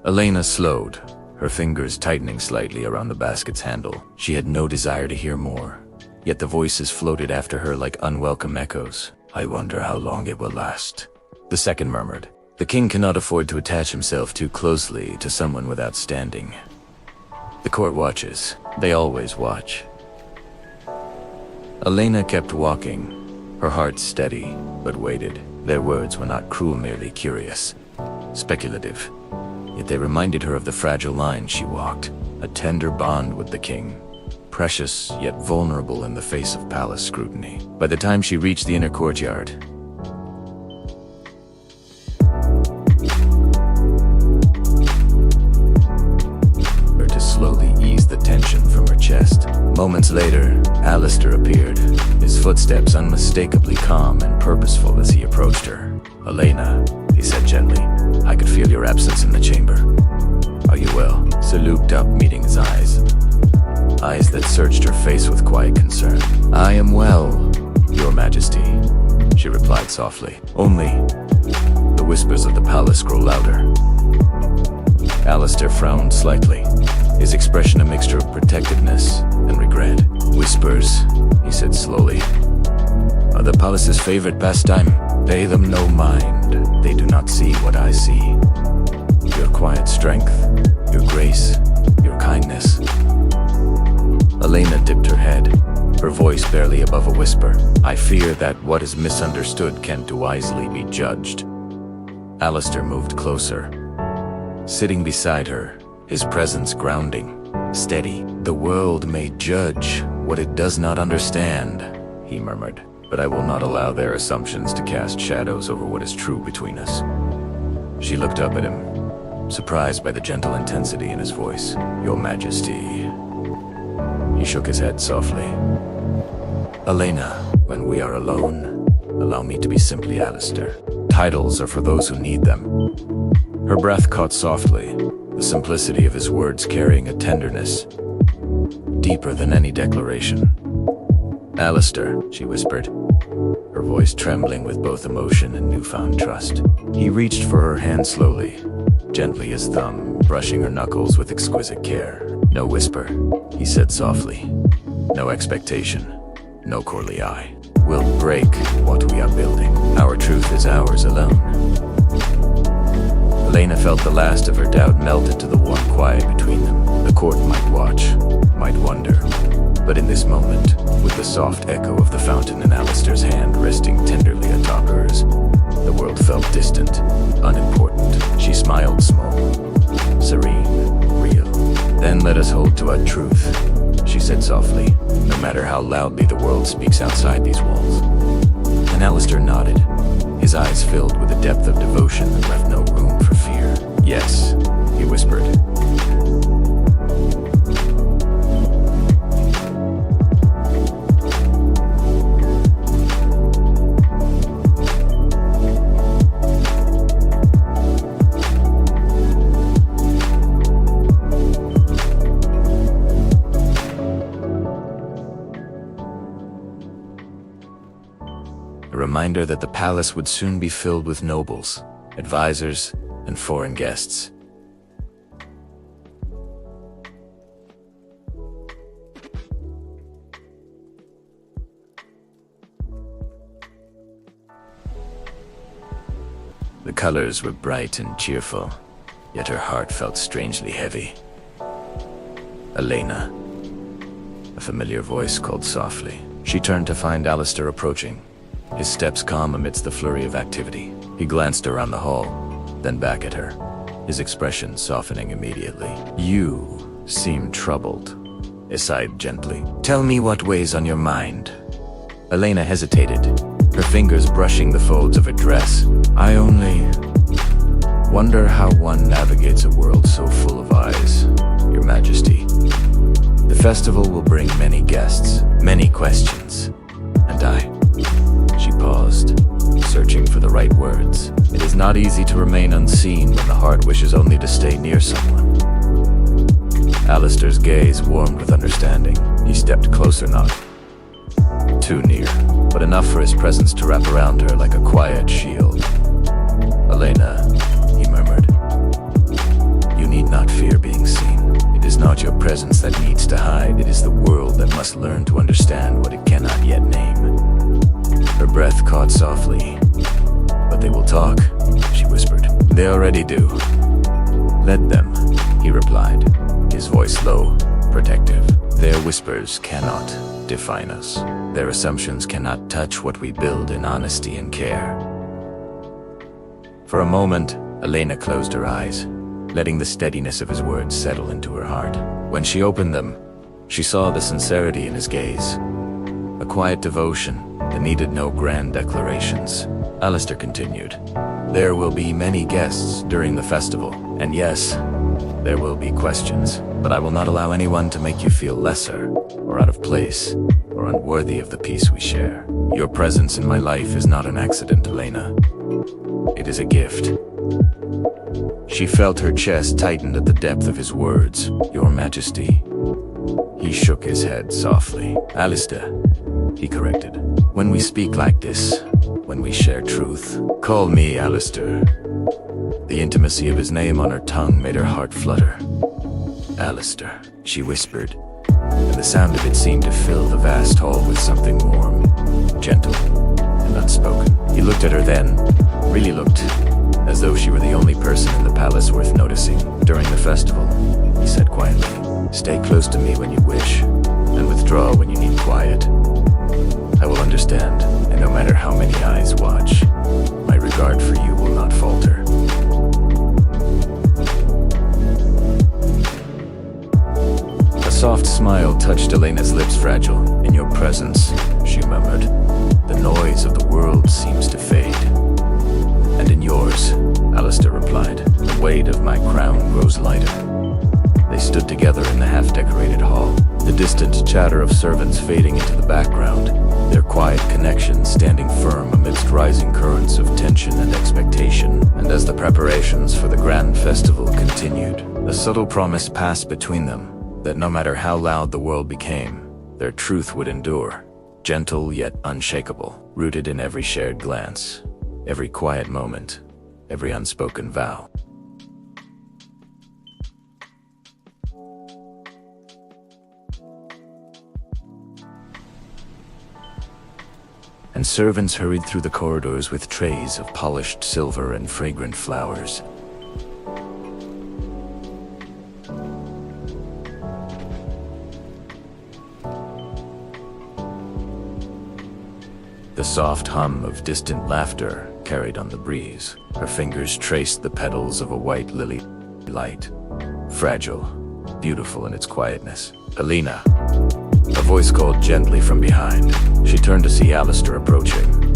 Speaker 1: Elena slowed, her fingers tightening slightly around the basket's handle. She had no desire to hear more, yet the voices floated after her like unwelcome echoes. I wonder how long it will last. The second murmured. The king cannot afford to attach himself too closely to someone without standing. The court watches. They always watch. Elena kept walking, her heart steady, but waited. Their words were not cruel, merely curious, speculative. Yet they reminded her of the fragile line she walked, a tender bond with the king, precious yet vulnerable in the face of palace scrutiny. By the time she reached the inner courtyard, her to slowly ease the tension from her chest. Moments later, Alistair appeared, his footsteps unmistakably calm and purposeful as he approached her. Elena, he said gently, I could feel your absence in the chamber. Are you well? She looked up, meeting his eyes that searched her face with quiet concern. I am well, your majesty, she replied softly. Only the whispers of the palace grow louder. Alistair frowned slightly, his expression a mixture of protectiveness and regret. Whispers, he said slowly, are the palace's favorite pastime. Pay them no mind, they do not see what I see. Your quiet strength, your grace, your kindness. Elena dipped her head, her voice barely above a whisper. I fear that what is misunderstood can't wisely be judged. Alistair moved closer, sitting beside her, his presence grounding, steady. The world may judge what it does not understand, he murmured, but I will not allow their assumptions to cast shadows over what is true between us. She looked up at him, surprised by the gentle intensity in his voice. Your Majesty. He shook his head softly. Elena, when we are alone, allow me to be simply Alistair. Titles are for those who need them. Her breath caught softly, the simplicity of his words carrying a tenderness deeper than any declaration. Alistair, she whispered, her voice trembling with both emotion and newfound trust. He reached for her hand slowly, gently his thumb brushing her knuckles with exquisite care. No whisper, he said softly. No expectation, no courtly eye. We'll break what we are building. Our truth is ours alone. Elena felt the last of her doubt melt into the warm quiet between them. The court might watch, might wonder, but in this moment, with the soft echo of the fountain in Alistair's hand resting tenderly atop hers, the world felt distant, unimportant. She smiled small, serene, real. Then let us hold to our truth, she said softly. No matter how loudly the world world speaks outside these walls. And Alistair nodded, his eyes filled with a depth of devotion that left no room for fear. "Yes," he whispered. A reminder that the palace would soon be filled with nobles, advisors, and foreign guests. The colors were bright and cheerful, yet her heart felt strangely heavy. "Elena," a familiar voice called softly. She turned to find Alistair approaching, his steps calm amidst the flurry of activity. He glanced around the hall, then back at her, his expression softening immediately. "You seem troubled," he sighed gently. "Tell me what weighs on your mind." Elena hesitated, her fingers brushing the folds of her dress. "I only wonder how one navigates a world so full of eyes, Your Majesty. The festival will bring many guests, many questions, and She paused, searching for the right words. It is not easy to remain unseen when the heart wishes only to stay near someone. Alistair's gaze warmed with understanding. He stepped closer, not too near, but enough for his presence to wrap around her like a quiet shield. "Elena," he murmured, "you need not fear being seen. It is not your presence that needs to hide. It is the world that must learn to understand what it cannot yet name." Her breath caught softly. "But they will talk," she whispered. "They already do." "Let them," he replied, his voice low, protective. "Their whispers cannot define us. Their assumptions cannot touch what we build in honesty and care." For a moment, Elena closed her eyes, letting the steadiness of his words settle into her heart. When she opened them, she saw the sincerity in his gaze, a quiet devotion that needed no grand declarations. Alistair continued, "There will be many guests during the festival, and yes, there will be questions, but I will not allow anyone to make you feel lesser, or out of place, or unworthy of the peace we share. Your presence in my life is not an accident, Elena. It is a gift." She felt her chest tighten at the depth of his words. "Your Majesty." He shook his head softly. "Alistair," he corrected. "When we speak like this, when we share truth, call me Alistair." The intimacy of his name on her tongue made her heart flutter. "Alistair," she whispered, and the sound of it seemed to fill the vast hall with something warm, gentle, and unspoken. He looked at her then, really looked, as though she were the only person in the palace worth noticing. "During the festival," he said quietly, "stay close to me when you wish, and withdraw when you need quiet. I will understand, and no matter how many eyes watch, my regard for you will not falter." A soft smile touched Elena's lips, fragile. "In your presence," she murmured, "the noise of the world seems to fade." "And in yours," Alistair replied, "the weight of my crown grows lighter." They stood together in the half-decorated hall, the distant chatter of servants fading into the background, their quiet connection standing firm amidst rising currents of tension and expectation. And as the preparations for the grand festival continued, a subtle promise passed between them that no matter how loud the world became, their truth would endure, gentle yet unshakable, rooted in every shared glance, every quiet moment, every unspoken vow. And servants hurried through the corridors with trays of polished silver and fragrant flowers. The soft hum of distant laughter carried on the breeze. Her fingers traced the petals of a white lily, light, fragile, beautiful in its quietness. "Elena," A voice called gently from behind. She turned to see Alistair approaching,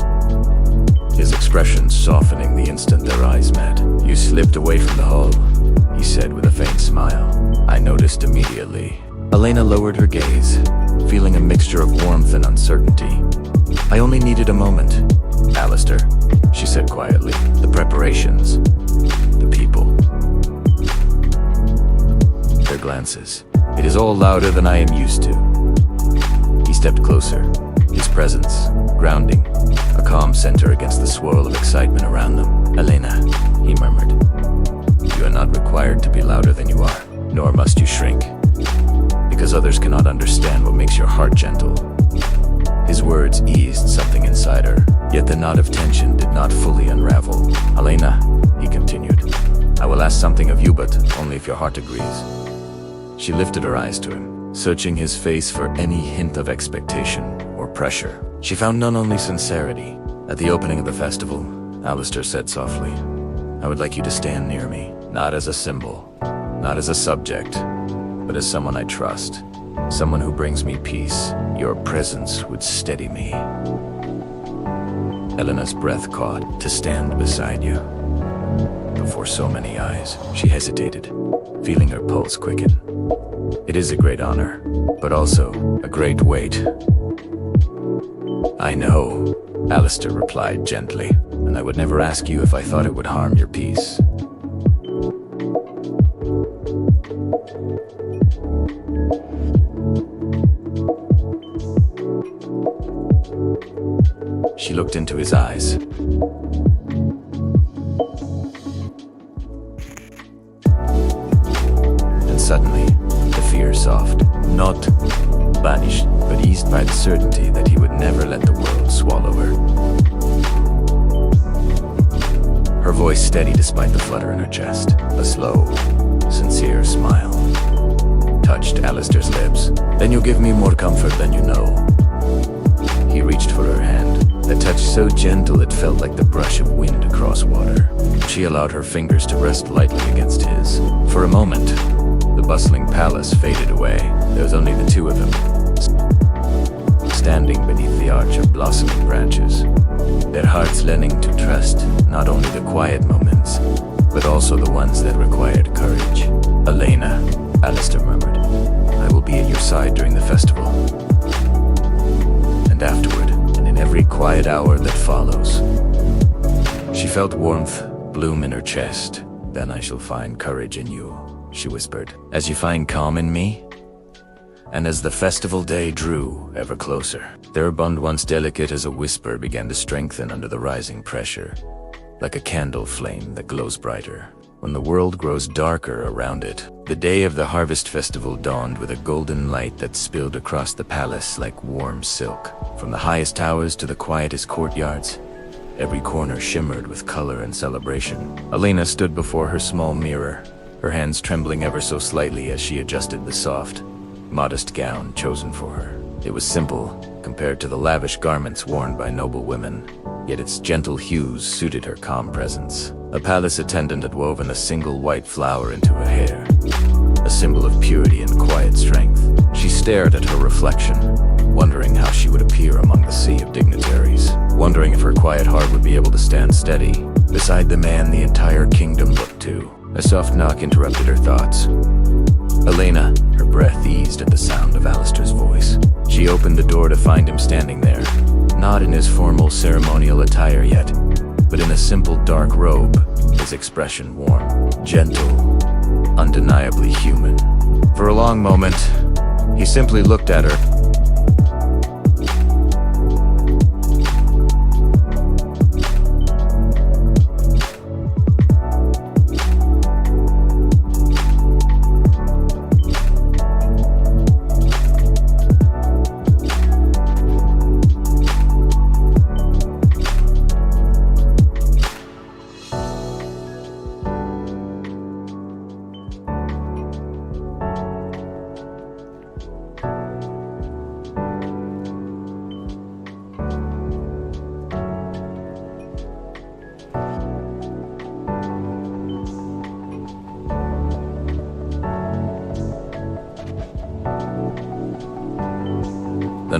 Speaker 1: his expression softening the instant their eyes met. "You slipped away from the hall," he said with a faint smile. I noticed immediately. Elena lowered her gaze, feeling a mixture of warmth and uncertainty. "I only needed a moment, Alistair," she said quietly. "The preparations, the people, their glances. It is all louder than I am used to." He stepped closer, his presence grounding, a calm center against the swirl of excitement around them. "Elena," he murmured, "you are not required to be louder than you are, nor must you shrink, because others cannot understand what makes your heart gentle." His words eased something inside her, yet the knot of tension did not fully unravel. "Elena," he continued, "I will ask something of you, but only if your heart agrees." She lifted her eyes to him, searching his face for any hint of expectation or pressure. She found none, only sincerity. "At the opening of the festival," Alistair said softly, "I would like you to stand near me, not as a symbol, not as a subject, but as someone I trust, someone who brings me peace. Your presence would steady me." Elena's breath caught. "To stand beside you, before so many eyes." She hesitated, feeling her pulse quicken. "It is a great honor, but also a great weight." "I know," Alistair replied gently, "and I would never ask you if I thought it would harm your peace." She looked into his eyes. And suddenly, the fear softened, not banished, but eased by the certainty that he would never let the world swallow her. Her voice steady despite the flutter in her chest. A slow, sincere smile touched Alistair's lips. "Then you'll give me more comfort than you know." He reached for her hand, a touch so gentle it felt like the brush of wind across water. She allowed her fingers to rest lightly against his. For a moment, the bustling palace faded away. There was only the two of them, standing beneath the arch of blossoming branches, their hearts learning to trust not only the quiet moments, but also the ones that required courage. "Elena," Alistair murmured, "I will be at your side during the festival, and afterward, and in every quiet hour that follows." She felt warmth bloom in her chest. "Then I shall find courage in you," she whispered, "as you find calm in me." And as the festival day drew ever closer, their bond, once delicate as a whisper, began to strengthen under the rising pressure, like a candle flame that glows brighter when the world grows darker around it. The day of the harvest festival dawned with a golden light that spilled across the palace like warm silk. From the highest towers to the quietest courtyards, every corner shimmered with color and celebration. Elena stood before her small mirror, her hands trembling ever so slightly as she adjusted the soft, modest gown chosen for her. It was simple compared to the lavish garments worn by noble women, yet its gentle hues suited her calm presence. A palace attendant had woven a single white flower into her hair, a symbol of purity and quiet strength. She stared at her reflection, wondering how she would appear among the sea of dignitaries, wondering if her quiet heart would be able to stand steady beside the man the entire kingdom looked to. A soft knock interrupted her thoughts. "Elena," her breath eased at the sound of Alistair's voice. She opened the door to find him standing there, not in his formal ceremonial attire yet, but in a simple dark robe, his expression warm, gentle, undeniably human. For a long moment, he simply looked at her.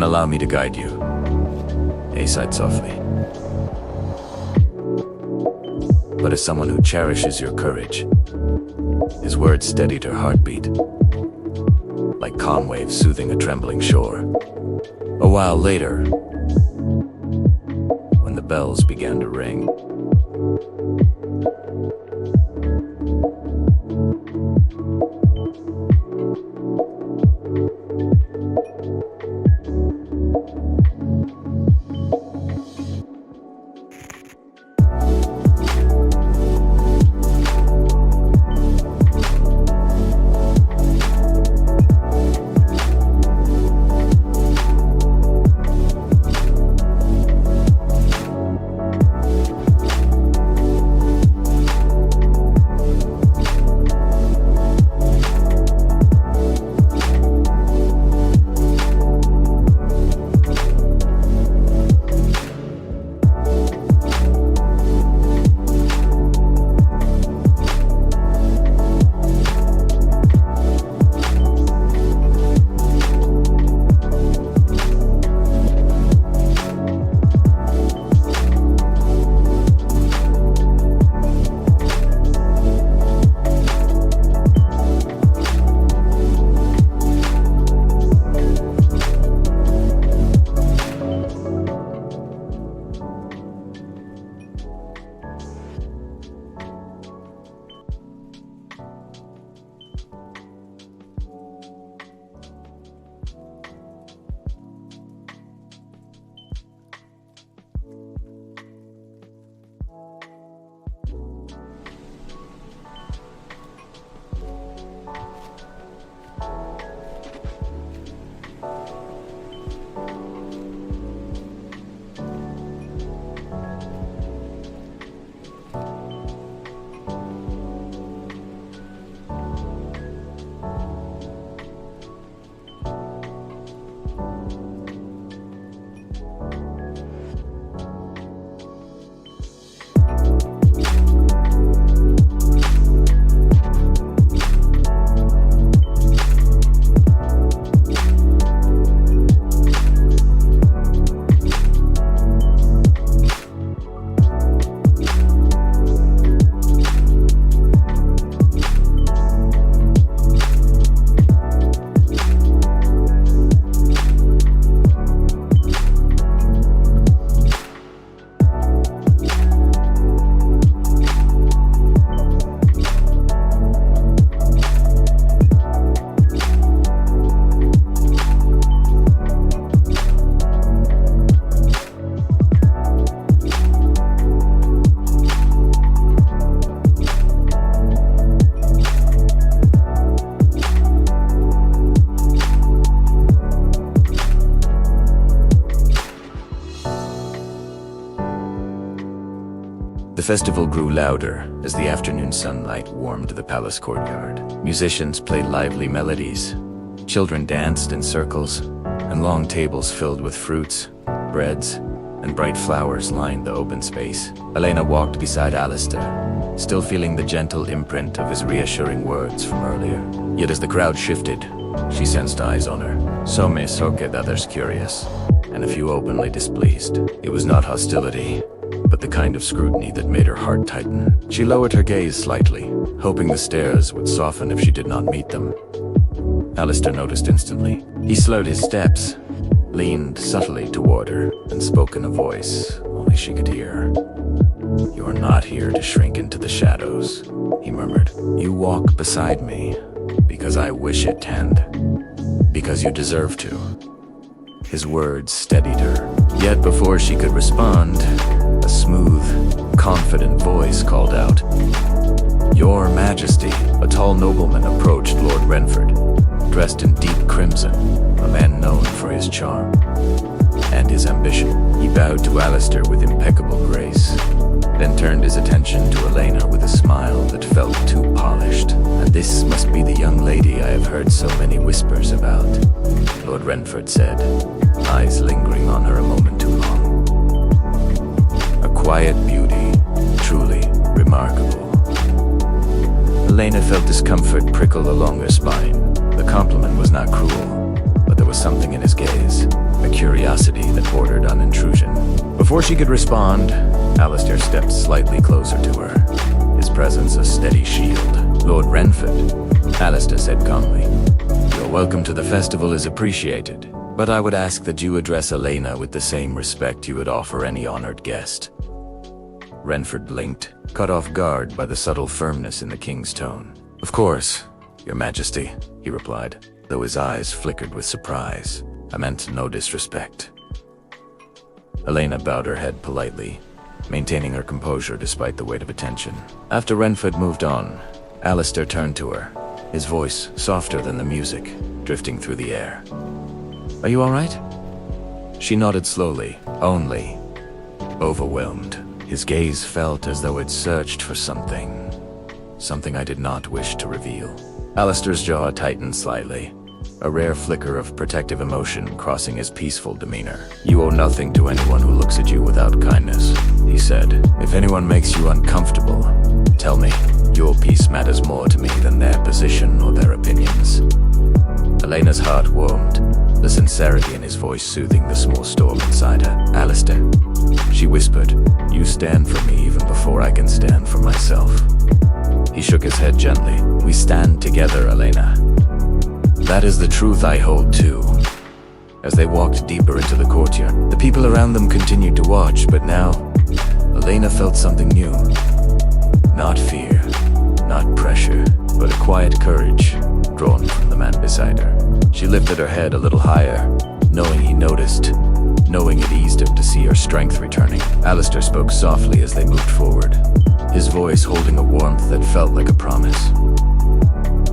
Speaker 1: Then allow me to guide you. A sighed softly. But as someone who cherishes your courage, his words steadied her heartbeat, like calm waves soothing a trembling shore. A while later, when the bells began to ring, the festival grew louder as the afternoon sunlight warmed the palace courtyard. Musicians played lively melodies, children danced in circles, and long tables filled with fruits, breads, and bright flowers lined the open space. Elena walked beside Alistair, still feeling the gentle imprint of his reassuring words from earlier. Yet as the crowd shifted, she sensed eyes on her. Some saw the others curious, and a few openly displeased. It was not hostility, but the kind of scrutiny that made her heart tighten. She lowered her gaze slightly, hoping the stares would soften if she did not meet them. Alistair noticed instantly. He slowed his steps, leaned subtly toward her, and spoke in a voice only she could hear. "You are not here to shrink into the shadows," he murmured. "You walk beside me because I wish it, and because you deserve to." His words steadied her. Yet before she could respond, a smooth, confident voice called out, "Your Majesty." A tall nobleman approached Lord Renford, dressed in deep crimson, a man known for his charm and his ambition. He bowed to Alistair with impeccable grace, then turned his attention to Elena with a smile that felt too polished. "And this must be the young lady I have heard so many whispers about," Lord Renford said, eyes lingering on her a moment too long. "A quiet beauty, truly remarkable." Elena felt discomfort prickle along her spine. The compliment was not cruel, but there was something in his gaze, a curiosity that bordered on intrusion. Before she could respond, Alistair stepped slightly closer to her, his presence a steady shield. "Lord Renford," Alistair said calmly, "your welcome to the festival is appreciated, but I would ask that you address Elena with the same respect you would offer any honored guest." Renford blinked, caught off guard by the subtle firmness in the king's tone. "Of course, Your Majesty," he replied, though his eyes flickered with surprise. "I meant no disrespect." Elena bowed her head politely, maintaining her composure despite the weight of attention. After Renford moved on, Alistair turned to her, his voice softer than the music, drifting through the air. "Are you all right?" She nodded slowly, only overwhelmed. His gaze felt as though it searched for something I did not wish to reveal. Alistair's jaw tightened slightly, a rare flicker of protective emotion crossing his peaceful demeanor. "You owe nothing to anyone who looks at you without kindness," he said. "If anyone makes you uncomfortable, tell me. Your peace matters more to me than their position or their opinions." Elena's heart warmed, the sincerity in his voice soothing the small storm inside her. "Alistair," she whispered, "you stand for me even before I can stand for myself." He shook his head gently. "We stand together, Elena. That is the truth I hold too." As they walked deeper into the courtyard, the people around them continued to watch, but now, Elena felt something new. Not fear, not pressure, but a quiet courage, drawn from the man beside her. She lifted her head a little higher, knowing he noticed, knowing it eased him to see her strength returning. Alistair spoke softly as they moved forward, his voice holding a warmth that felt like a promise.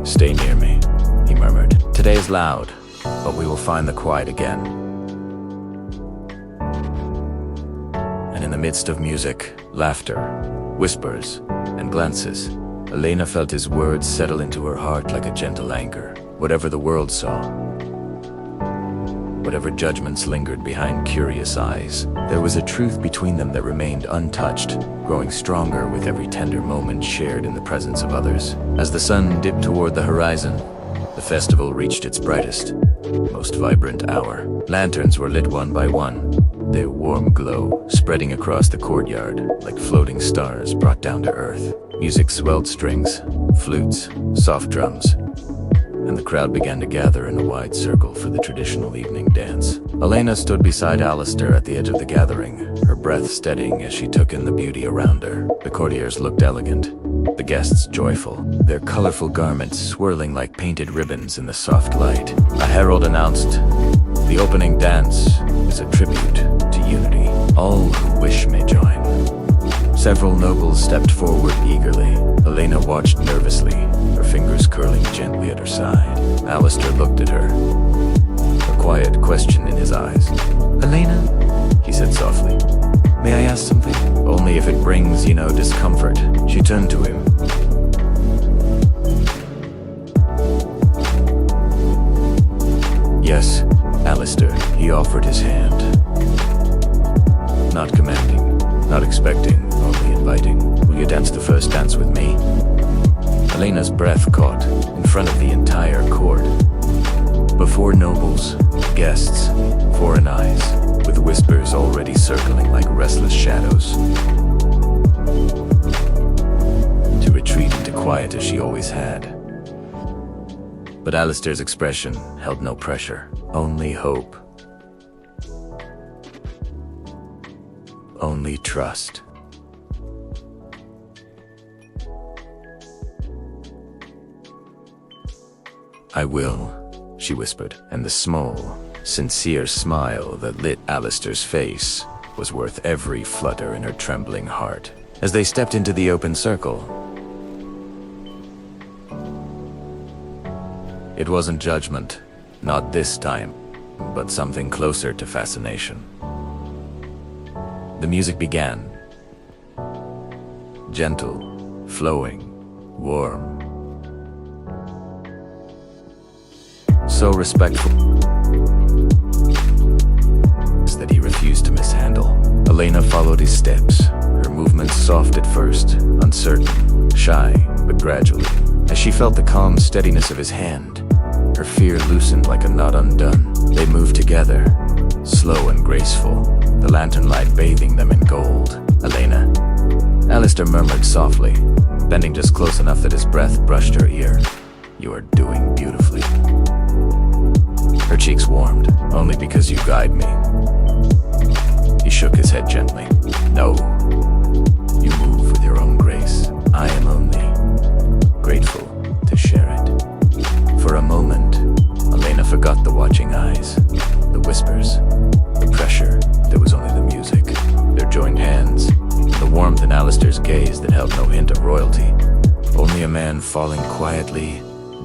Speaker 1: "Stay near me," he murmured. "Today is loud, but we will find the quiet again." And in the midst of music, laughter, whispers, and glances, Elena felt his words settle into her heart like a gentle anchor. Whatever the world saw, whatever judgments lingered behind curious eyes, there was a truth between them that remained untouched, growing stronger with every tender moment shared in the presence of others. As the sun dipped toward the horizon, the festival reached its brightest, most vibrant hour. Lanterns were lit one by one, their warm glow spreading across the courtyard like floating stars brought down to earth. Music swelled strings, flutes, soft drums, and the crowd began to gather in a wide circle for the traditional evening dance. Elena stood beside Alistair at the edge of the gathering, her breath steadying as she took in the beauty around her. The courtiers looked elegant, the guests joyful, their colorful garments swirling like painted ribbons in the soft light. A herald announced, "The opening dance is a tribute to unity. All who wish may join." Several nobles stepped forward eagerly. Elena watched nervously, her fingers curling gently at her side. Alistair looked at her, a quiet question in his eyes. "Elena," he said softly, "may I ask something?" "Only if it brings, discomfort." She turned to him. "Yes, Alistair," he offered his hand. Not commanding, not expecting, only inviting. "Will you dance the first dance with me?" Elena's breath caught in front of the entire court. Before nobles, guests, foreign eyes, with whispers already circling like restless shadows. To retreat into quiet as she always had. But Alistair's expression held no pressure, only hope. Only trust. "I will," she whispered, and the small, sincere smile that lit Alistair's face was worth every flutter in her trembling heart. As they stepped into the open circle, it wasn't judgment, not this time, but something closer to fascination. The music began. Gentle, flowing, warm. So respectful that he refused to mishandle. Elena followed his steps, her movements soft at first, uncertain, shy, but gradually. As she felt the calm steadiness of his hand, her fear loosened like a knot undone. They moved together, slow and graceful, the lantern light bathing them in gold. "Elena," Alistair murmured softly, bending just close enough that his breath brushed her ear. "You are doing beautifully." Her cheeks warmed. "Only because you guide me." He shook his head gently. "No. You move with your own grace. I am only grateful to share it." For a moment, Elena forgot the watching eyes, the whispers, the pressure. There was only the music, their joined hands, the warmth in Alistair's gaze that held no hint of royalty. Only a man falling quietly,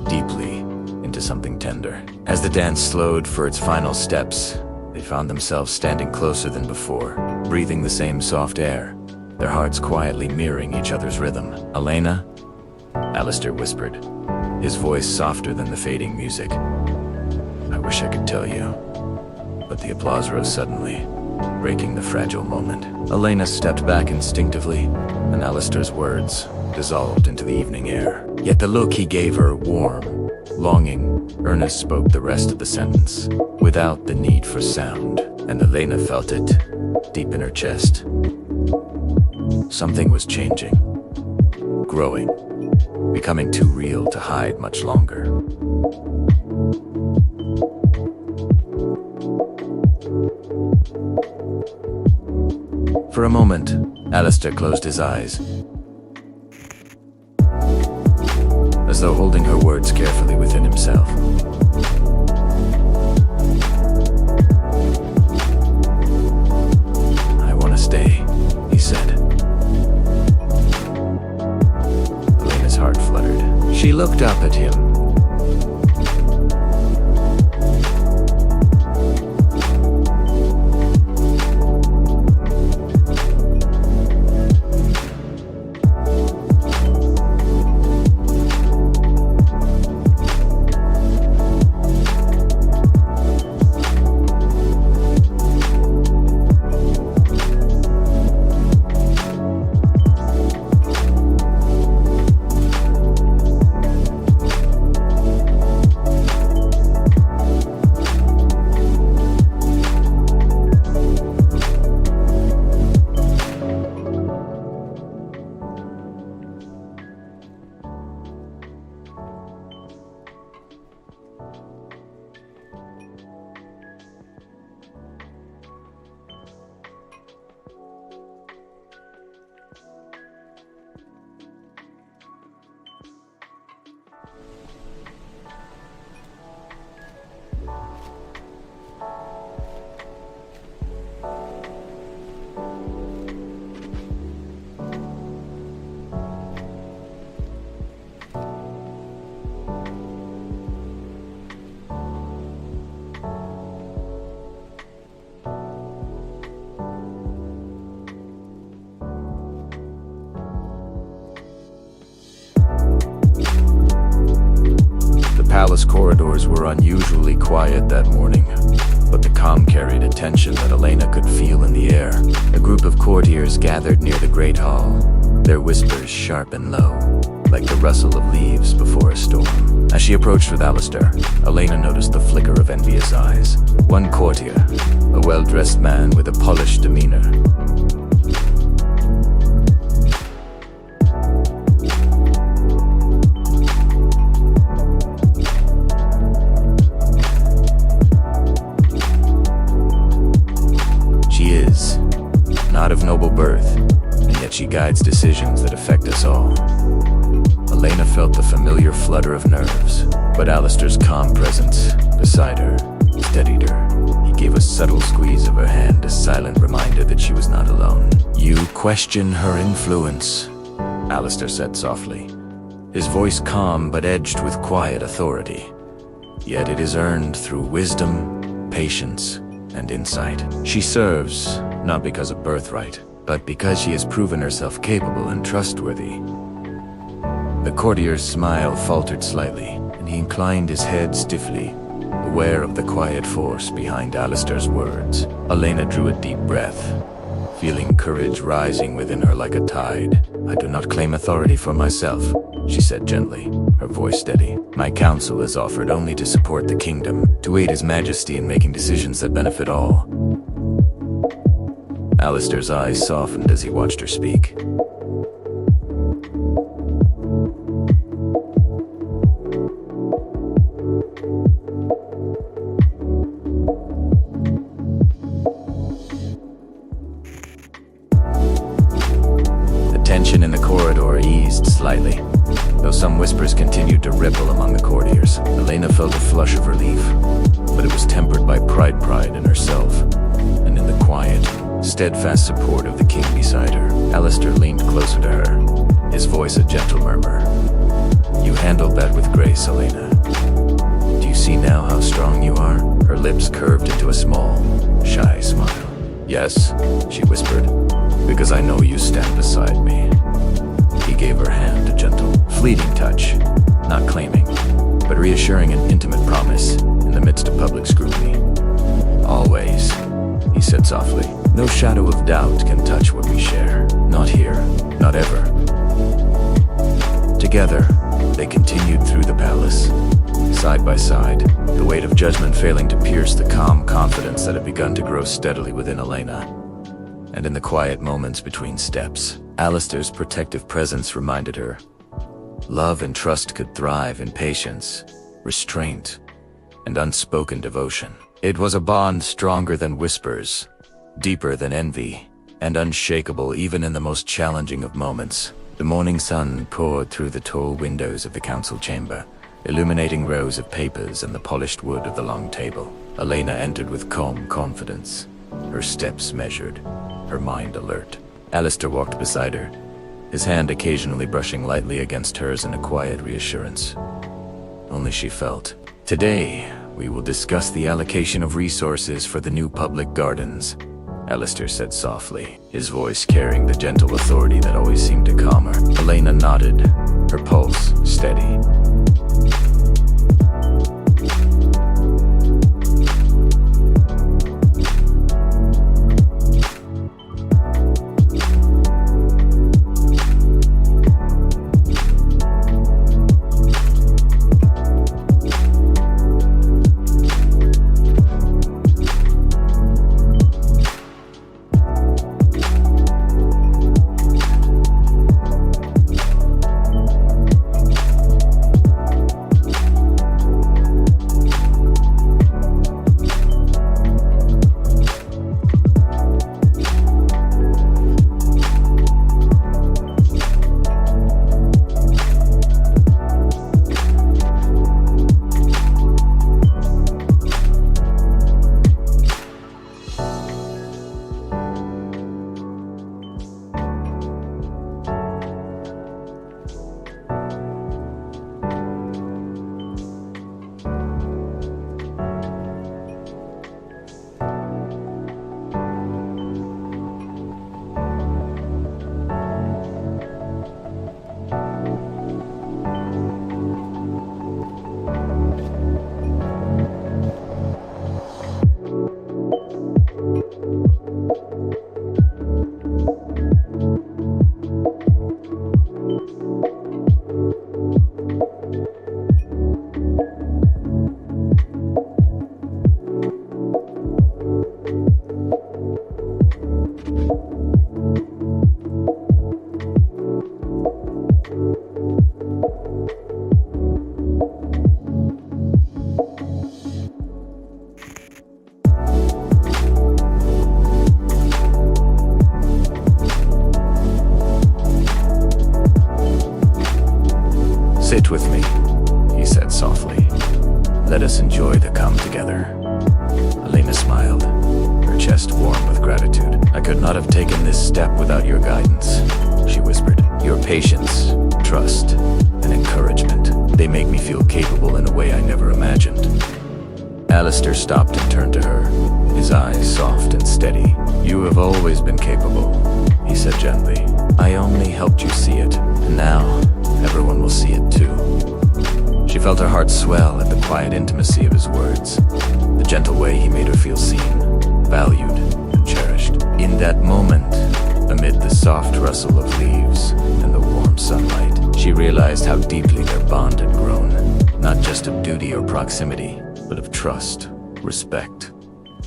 Speaker 1: deeply, into something tender. As the dance slowed for its final steps, they found themselves standing closer than before, breathing the same soft air, their hearts quietly mirroring each other's rhythm. "Elena?" Alistair whispered, his voice softer than the fading music. "I wish I could tell you." But the applause rose suddenly, breaking the fragile moment. Elena stepped back instinctively, and Alistair's words dissolved into the evening air. Yet the look he gave her, warm, longing, earnest, spoke the rest of the sentence, without the need for sound, and Elena felt it, deep in her chest. Something was changing, growing, becoming too real to hide much longer. For a moment, Alistair closed his eyes, as though holding her words carefully within himself. "I want to stay," he said. Elena's heart fluttered. She looked up at him. Palace corridors were unusually quiet that morning, but the calm carried a tension that Elena could feel in the air. A group of courtiers gathered near the great hall, their whispers sharp and low, like the rustle of leaves before a storm. As she approached with Alistair, Elena noticed the flicker of envious eyes. One courtier, a well-dressed man with a polished demeanor, not of noble birth, and yet she guides decisions that affect us all. Elena felt the familiar flutter of nerves, but Alistair's calm presence beside her steadied her. He gave a subtle squeeze of her hand, a silent reminder that she was not alone. "You question her influence," Alistair said softly, his voice calm but edged with quiet authority. "Yet it is earned through wisdom, patience, and insight. She serves, not because of birthright, but because she has proven herself capable and trustworthy." The courtier's smile faltered slightly, and he inclined his head stiffly, aware of the quiet force behind Alistair's words. Elena drew a deep breath, feeling courage rising within her like a tide. "I do not claim authority for myself," she said gently, her voice steady. "My counsel is offered only to support the kingdom, to aid His Majesty in making decisions that benefit all." Alistair's eyes softened as he watched her speak. The tension in the corridor eased slightly, though some whispers continued to ripple among the courtiers. Elena felt a flush of relief, but it was tempered by pride in herself, and in the quiet, steadfast support of the king beside her. Alistair leaned closer to her, his voice a gentle murmur. "You handled that with grace, Elena. Do you see now how strong you are?" Her lips curved into a small, shy smile. "Yes," she whispered, "because I know you stand beside me." He gave her hand, a gentle, fleeting touch, not claiming, but reassuring an intimate promise in the midst of public scrutiny. "Always," he said softly. "No shadow of doubt can touch what we share. Not here, not ever." Together, they continued through the palace, side by side, the weight of judgment failing to pierce the calm confidence that had begun to grow steadily within Elena. And in the quiet moments between steps, Alistair's protective presence reminded her, love and trust could thrive in patience, restraint, and unspoken devotion. It was a bond stronger than whispers, deeper than envy, and unshakable even in the most challenging of moments. The morning sun poured through the tall windows of the council chamber, illuminating rows of papers and the polished wood of the long table. Elena entered with calm confidence, her steps measured, her mind alert. Alistair walked beside her, his hand occasionally brushing lightly against hers in a quiet reassurance. Only she felt. "Today, we will discuss the allocation of resources for the new public gardens," Alistair said softly, his voice carrying the gentle authority that always seemed to calm her. Elena nodded, her pulse steady. "Sit with me," he said softly. "Let us enjoy the calm together." Elena smiled, her chest warm with gratitude. "I could not have taken this step without your guidance," she whispered. "Your patience, trust, and encouragement, they make me feel capable in a way I never imagined." Alistair stopped and turned to her, his eyes soft and steady. "You have always been capable," he said gently. "I only helped you see it, and now everyone will see it too." She felt her heart swell at the quiet intimacy of his words, the gentle way he made her feel seen, valued, and cherished. In that moment, amid the soft rustle of leaves and the warm sunlight, she realized how deeply their bond had grown, not just of duty or proximity, but of trust, respect,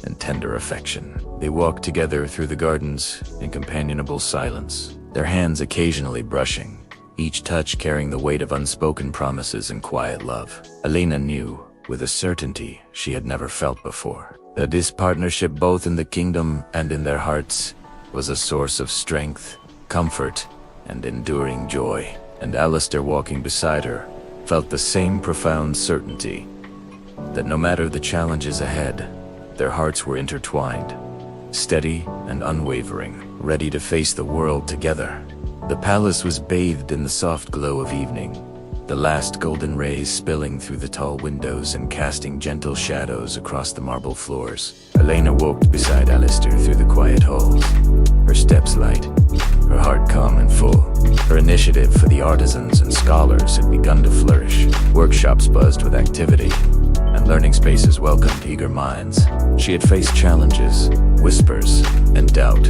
Speaker 1: and tender affection. They walked together through the gardens in companionable silence, their hands occasionally brushing, each touch carrying the weight of unspoken promises and quiet love. Elena knew, with a certainty she had never felt before, that this partnership, both in the kingdom and in their hearts, was a source of strength, comfort, and enduring joy. And Alistair, walking beside her, felt the same profound certainty that no matter the challenges ahead, their hearts were intertwined, steady and unwavering, ready to face the world together. The palace was bathed in the soft glow of evening, the last golden rays spilling through the tall windows and casting gentle shadows across the marble floors. Elena walked beside Alistair through the quiet halls, her steps light, her heart calm and full. Her initiative for the artisans and scholars had begun to flourish. Workshops buzzed with activity, and learning spaces welcomed eager minds. She had faced challenges, whispers, and doubt.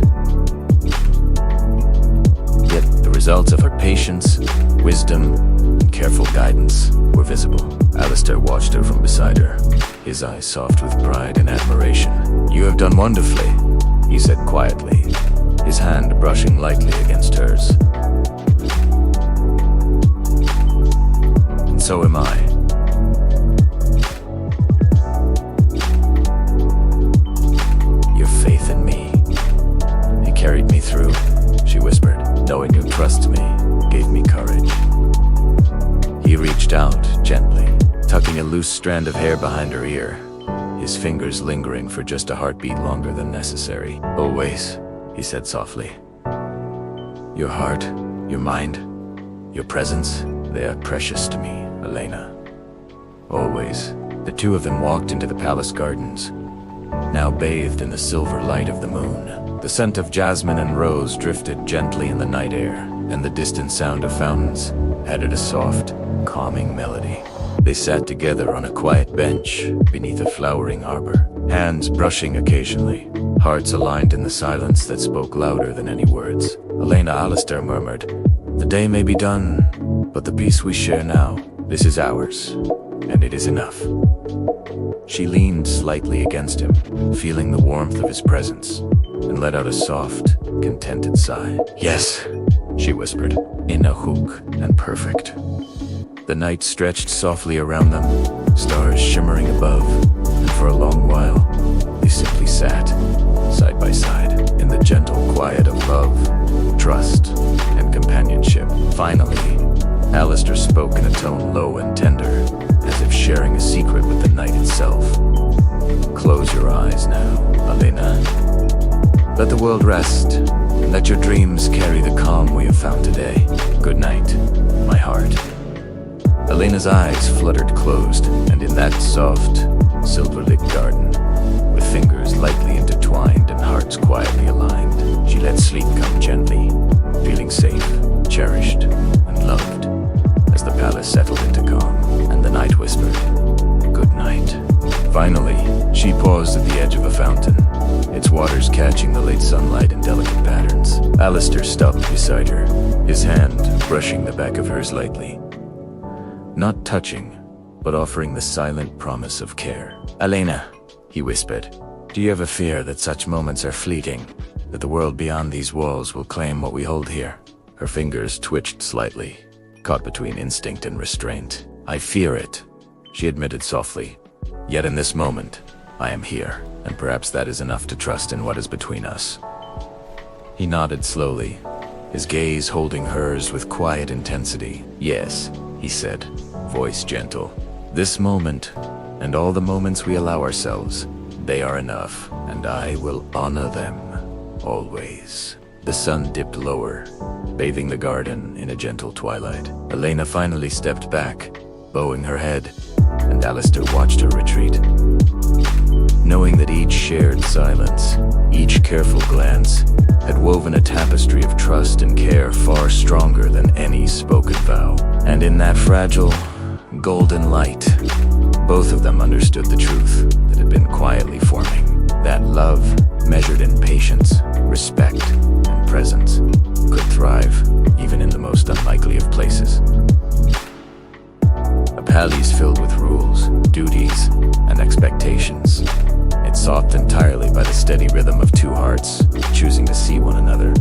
Speaker 1: Yet the results of her patience, wisdom, and careful guidance were visible. Alistair watched her from beside her, his eyes soft with pride and admiration. "You have done wonderfully," he said quietly, his hand brushing lightly against hers. "And so am I." "Your faith in me, it carried me through," she whispered. "Knowing you trust me gave me courage." He reached out gently, tucking a loose strand of hair behind her ear, his fingers lingering for just a heartbeat longer than necessary. "Always," he said softly. "Your heart, your mind, your presence, they are precious to me, Elena. Always." The two of them walked into the palace gardens, now bathed in the silver light of the moon. The scent of jasmine and rose drifted gently in the night air, and the distant sound of fountains added a soft, calming melody. They sat together on a quiet bench beneath a flowering arbor, hands brushing occasionally, hearts aligned in the silence that spoke louder than any words. "Elena," Alistair murmured, "the day may be done, but the peace we share now, this is ours, and it is enough." She leaned slightly against him, feeling the warmth of his presence, and let out a soft, contented sigh. "Yes," she whispered, "in a hook and perfect." The night stretched softly around them, stars shimmering above, and for a long while, they simply sat, side by side, in the gentle quiet of love, trust, and companionship. Finally, Alistair spoke in a tone low and tender, as if sharing a secret with the night itself. "Close your eyes now, Elena. Let the world rest, and let your dreams carry the calm we have found today. Good night, my heart." Elena's eyes fluttered closed, and in that soft, silver-lit garden, with fingers lightly intertwined and hearts quietly aligned, she let sleep come gently, feeling safe, cherished, and loved, as the palace settled into calm, and the night whispered, "Good night." Finally, she paused at the edge of a fountain, its waters catching the late sunlight in delicate patterns. Alistair stopped beside her, his hand brushing the back of hers lightly. Not touching, but offering the silent promise of care. "Elena," he whispered, "do you ever fear that such moments are fleeting, that the world beyond these walls will claim what we hold here?" Her fingers twitched slightly, caught between instinct and restraint. "I fear it," she admitted softly. "Yet in this moment, I am here, and perhaps that is enough to trust in what is between us." He nodded slowly, his gaze holding hers with quiet intensity. "Yes," he said, voice gentle. "This moment, and all the moments we allow ourselves, they are enough, and I will honor them, always." The sun dipped lower, bathing the garden in a gentle twilight. Elena finally stepped back, bowing her head, and Alistair watched her retreat. Knowing that each shared silence, each careful glance, had woven a tapestry of trust and care far stronger than any spoken vow. And in that fragile, golden light, both of them understood the truth that had been quietly forming. That love, measured in patience, respect, and presence, could thrive even in the most unlikely of places. A palace filled with rules, duties, and expectations. It's soft entirely by the steady rhythm of two hearts choosing to see one another.